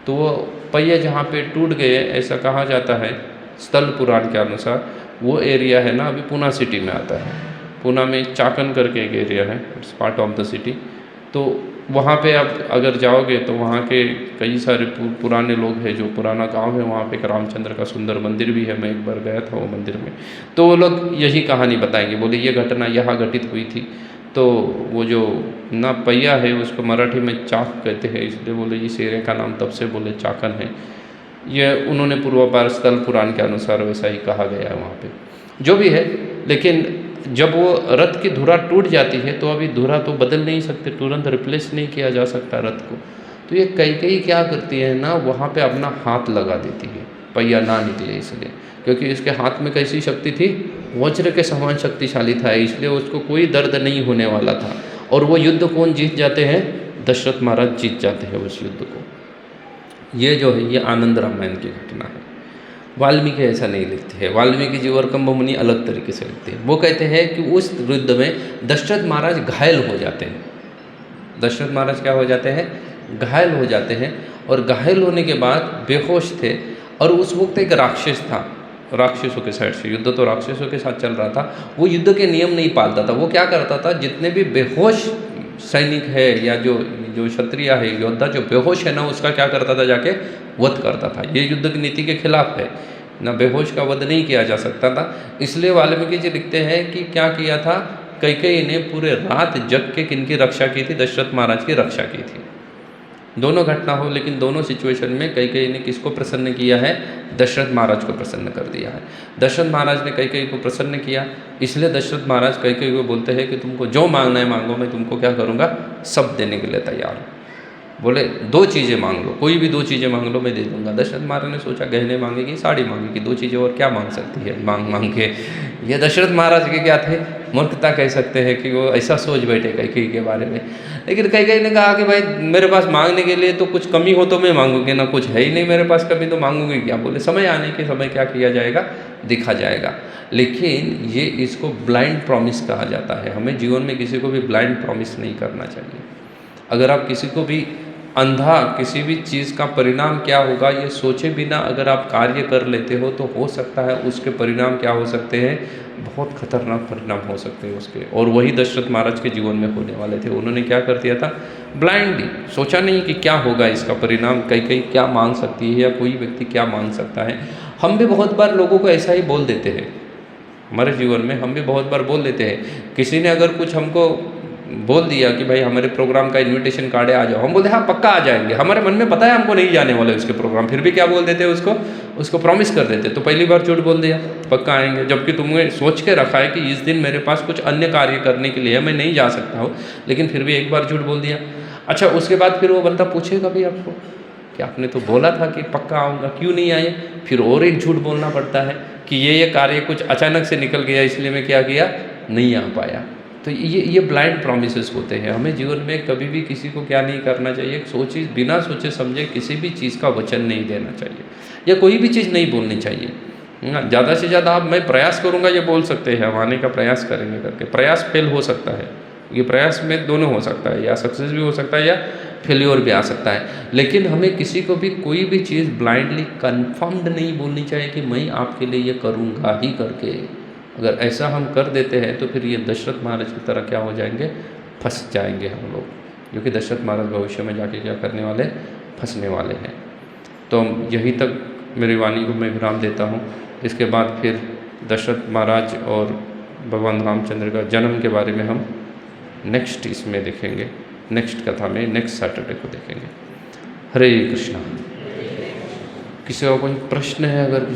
तो वो पहिए जहाँ पे टूट गए, ऐसा कहा जाता है स्थल पुराण के अनुसार, वो एरिया है ना, अभी पूना सिटी में आता है। पूना में चाकन करके एक एरिया है, it's part of the city. तो वहाँ पे आप अगर जाओगे तो वहाँ के कई सारे पुराने लोग हैं, जो पुराना गांव है, वहाँ पे एक रामचंद्र का सुंदर मंदिर भी है। मैं एक बार गया था वो मंदिर में, तो वो लोग यही कहानी बताएंगे, बोले ये घटना यहाँ घटित हुई थी। तो वो जो ना पहिया है उसको मराठी में चाक कहते हैं, इसलिए बोले इस एरिया का नाम तब से बोले चाकन है। ये उन्होंने पूर्वापार स्थल पुराण के अनुसार वैसा ही कहा गया है वहाँ पे, जो भी है। लेकिन जब वो रथ की धुरा टूट जाती है तो अभी धुरा तो बदल नहीं सकते, तुरंत रिप्लेस नहीं किया जा सकता रथ को। तो ये कैकेयी क्या करती है ना, वहाँ पे अपना हाथ लगा देती है, पहिया ना निकले इसलिए, क्योंकि इसके हाथ में कैसी शक्ति थी, वज्र के समान शक्तिशाली था, इसलिए उसको कोई दर्द नहीं होने वाला था। और वो युद्ध कौन जीत जाते हैं, दशरथ महाराज जीत जाते हैं उस युद्ध को। ये जो है ये आनंद रामायण की घटना है। वाल्मीकि ऐसा नहीं लिखते हैं, वाल्मीकि जी और कंब मुनि अलग तरीके से लिखते हैं। वो कहते हैं कि उस युद्ध में दशरथ महाराज घायल हो जाते हैं। दशरथ महाराज क्या हो जाते हैं, घायल हो जाते हैं, और घायल होने के बाद बेहोश थे। और उस वक्त एक राक्षस था, राक्षसों के साइड से युद्ध तो राक्षसों के साथ चल रहा था, वो युद्ध के नियम नहीं पालता था। वो क्या करता था, जितने भी बेहोश सैनिक है या जो क्षत्रिय है, योद्धा जो बेहोश है ना, उसका क्या करता था, जाके वध करता था। ये युद्ध की नीति के खिलाफ है ना, बेहोश का वध नहीं किया जा सकता था। इसलिए वाल्मीकि जी लिखते हैं कि क्या किया था, कैकेयी ने पूरे रात जग के किनकी रक्षा की थी, दशरथ महाराज की रक्षा की थी। दोनों घटना हो, लेकिन दोनों सिचुएशन में कैकेयी ने किसको प्रसन्न किया है, दशरथ महाराज को प्रसन्न कर दिया है। दशरथ महाराज ने कैकेयी को प्रसन्न किया, इसलिए दशरथ महाराज कैकेयी को बोलते हैं कि तुमको जो मांगना है मांगो, मैं तुमको क्या करूँगा, सब देने के लिए तैयार हूँ। बोले दो चीज़ें मांग लो, कोई भी दो चीज़ें मांग लो, मैं दे दूंगा। दशरथ महाराज ने सोचा गहने मांगेगी, साड़ी मांगेगी, दो चीज़ें और क्या मांग सकती है मांग मांग के। ये दशरथ महाराज के क्या थे, मूर्खता कह सकते हैं कि वो ऐसा सोच बैठे कैकेयी के बारे में। लेकिन कैकेयी ने कहा कि भाई मेरे पास मांगने के लिए तो कुछ कमी हो तो मैं मांगूंगी, ना कुछ है ही नहीं मेरे पास कमी, तो मांगूंगी क्या। बोले समय आने के समय क्या किया जाएगा, दिखा जाएगा। लेकिन ये इसको ब्लाइंड प्रॉमिस कहा जाता है। हमें जीवन में किसी को भी ब्लाइंड प्रॉमिस नहीं करना चाहिए। अगर आप किसी को भी अंधा किसी भी चीज़ का परिणाम क्या होगा ये सोचे बिना अगर आप कार्य कर लेते हो, तो हो सकता है उसके परिणाम क्या हो सकते हैं, बहुत खतरनाक परिणाम हो सकते हैं उसके। और वही दशरथ महाराज के जीवन में होने वाले थे। उन्होंने क्या कर दिया था, ब्लाइंडली सोचा नहीं कि क्या होगा इसका परिणाम, कहीं क्या मांग सकती है या कोई व्यक्ति क्या मांग सकता है। हम भी बहुत बार लोगों को ऐसा ही बोल देते हैं, हमारे जीवन में हम भी बहुत बार बोल देते हैं। किसी ने अगर कुछ हमको बोल दिया कि भाई हमारे प्रोग्राम का इनविटेशन कार्ड है, आ जाओ, हम बोलते हैं हाँ पक्का आ जाएंगे। हमारे मन में पता है हमको नहीं जाने वाले उसके प्रोग्राम, फिर भी क्या बोल देते हैं, उसको प्रॉमिस कर देते। तो पहली बार झूठ बोल दिया पक्का आएंगे, जबकि तुमने सोच के रखा है कि इस दिन मेरे पास कुछ अन्य कार्य करने के लिए मैं नहीं जा सकता हूँ, लेकिन फिर भी एक बार झूठ बोल दिया। अच्छा, उसके बाद फिर वो बंदा पूछेगा भी आपको कि आपने तो बोला था कि पक्का आऊँगा, क्यों नहीं आए। फिर और एक झूठ बोलना पड़ता है कि ये कार्य कुछ अचानक से निकल गया, इसलिए मैं क्या किया, नहीं आ पाया। तो ये ब्लाइंड प्रॉमिसेस होते हैं। हमें जीवन में कभी भी किसी को क्या नहीं करना चाहिए, सोचे बिना सोचे समझे किसी भी चीज़ का वचन नहीं देना चाहिए, या कोई भी चीज़ नहीं बोलनी चाहिए। ज़्यादा से ज़्यादा आप मैं प्रयास करूँगा ये बोल सकते हैं, हम आने का प्रयास करेंगे करके, प्रयास फेल हो सकता है। ये प्रयास में दोनों हो सकता है, या सक्सेस भी हो सकता है या फेल्योर भी आ सकता है। लेकिन हमें किसी को भी कोई भी चीज़ ब्लाइंडली कन्फर्म्ड नहीं बोलनी चाहिए कि मैं आपके लिए ये करूँगा ही करके। अगर ऐसा हम कर देते हैं तो फिर ये दशरथ महाराज की तरह क्या हो जाएंगे, फंस जाएंगे हम लोग, क्योंकि दशरथ महाराज भविष्य में जाके क्या करने वाले, फंसने वाले हैं। तो यहीं तक मेरी वाणी को मैं विराम देता हूँ। इसके बाद फिर दशरथ महाराज और भगवान रामचंद्र का जन्म के बारे में हम नेक्स्ट इसमें देखेंगे। नेक्स्ट कथा में नेक्स्ट सैटरडे को देखेंगे। हरे कृष्णा। किसी का कोई प्रश्न है अगर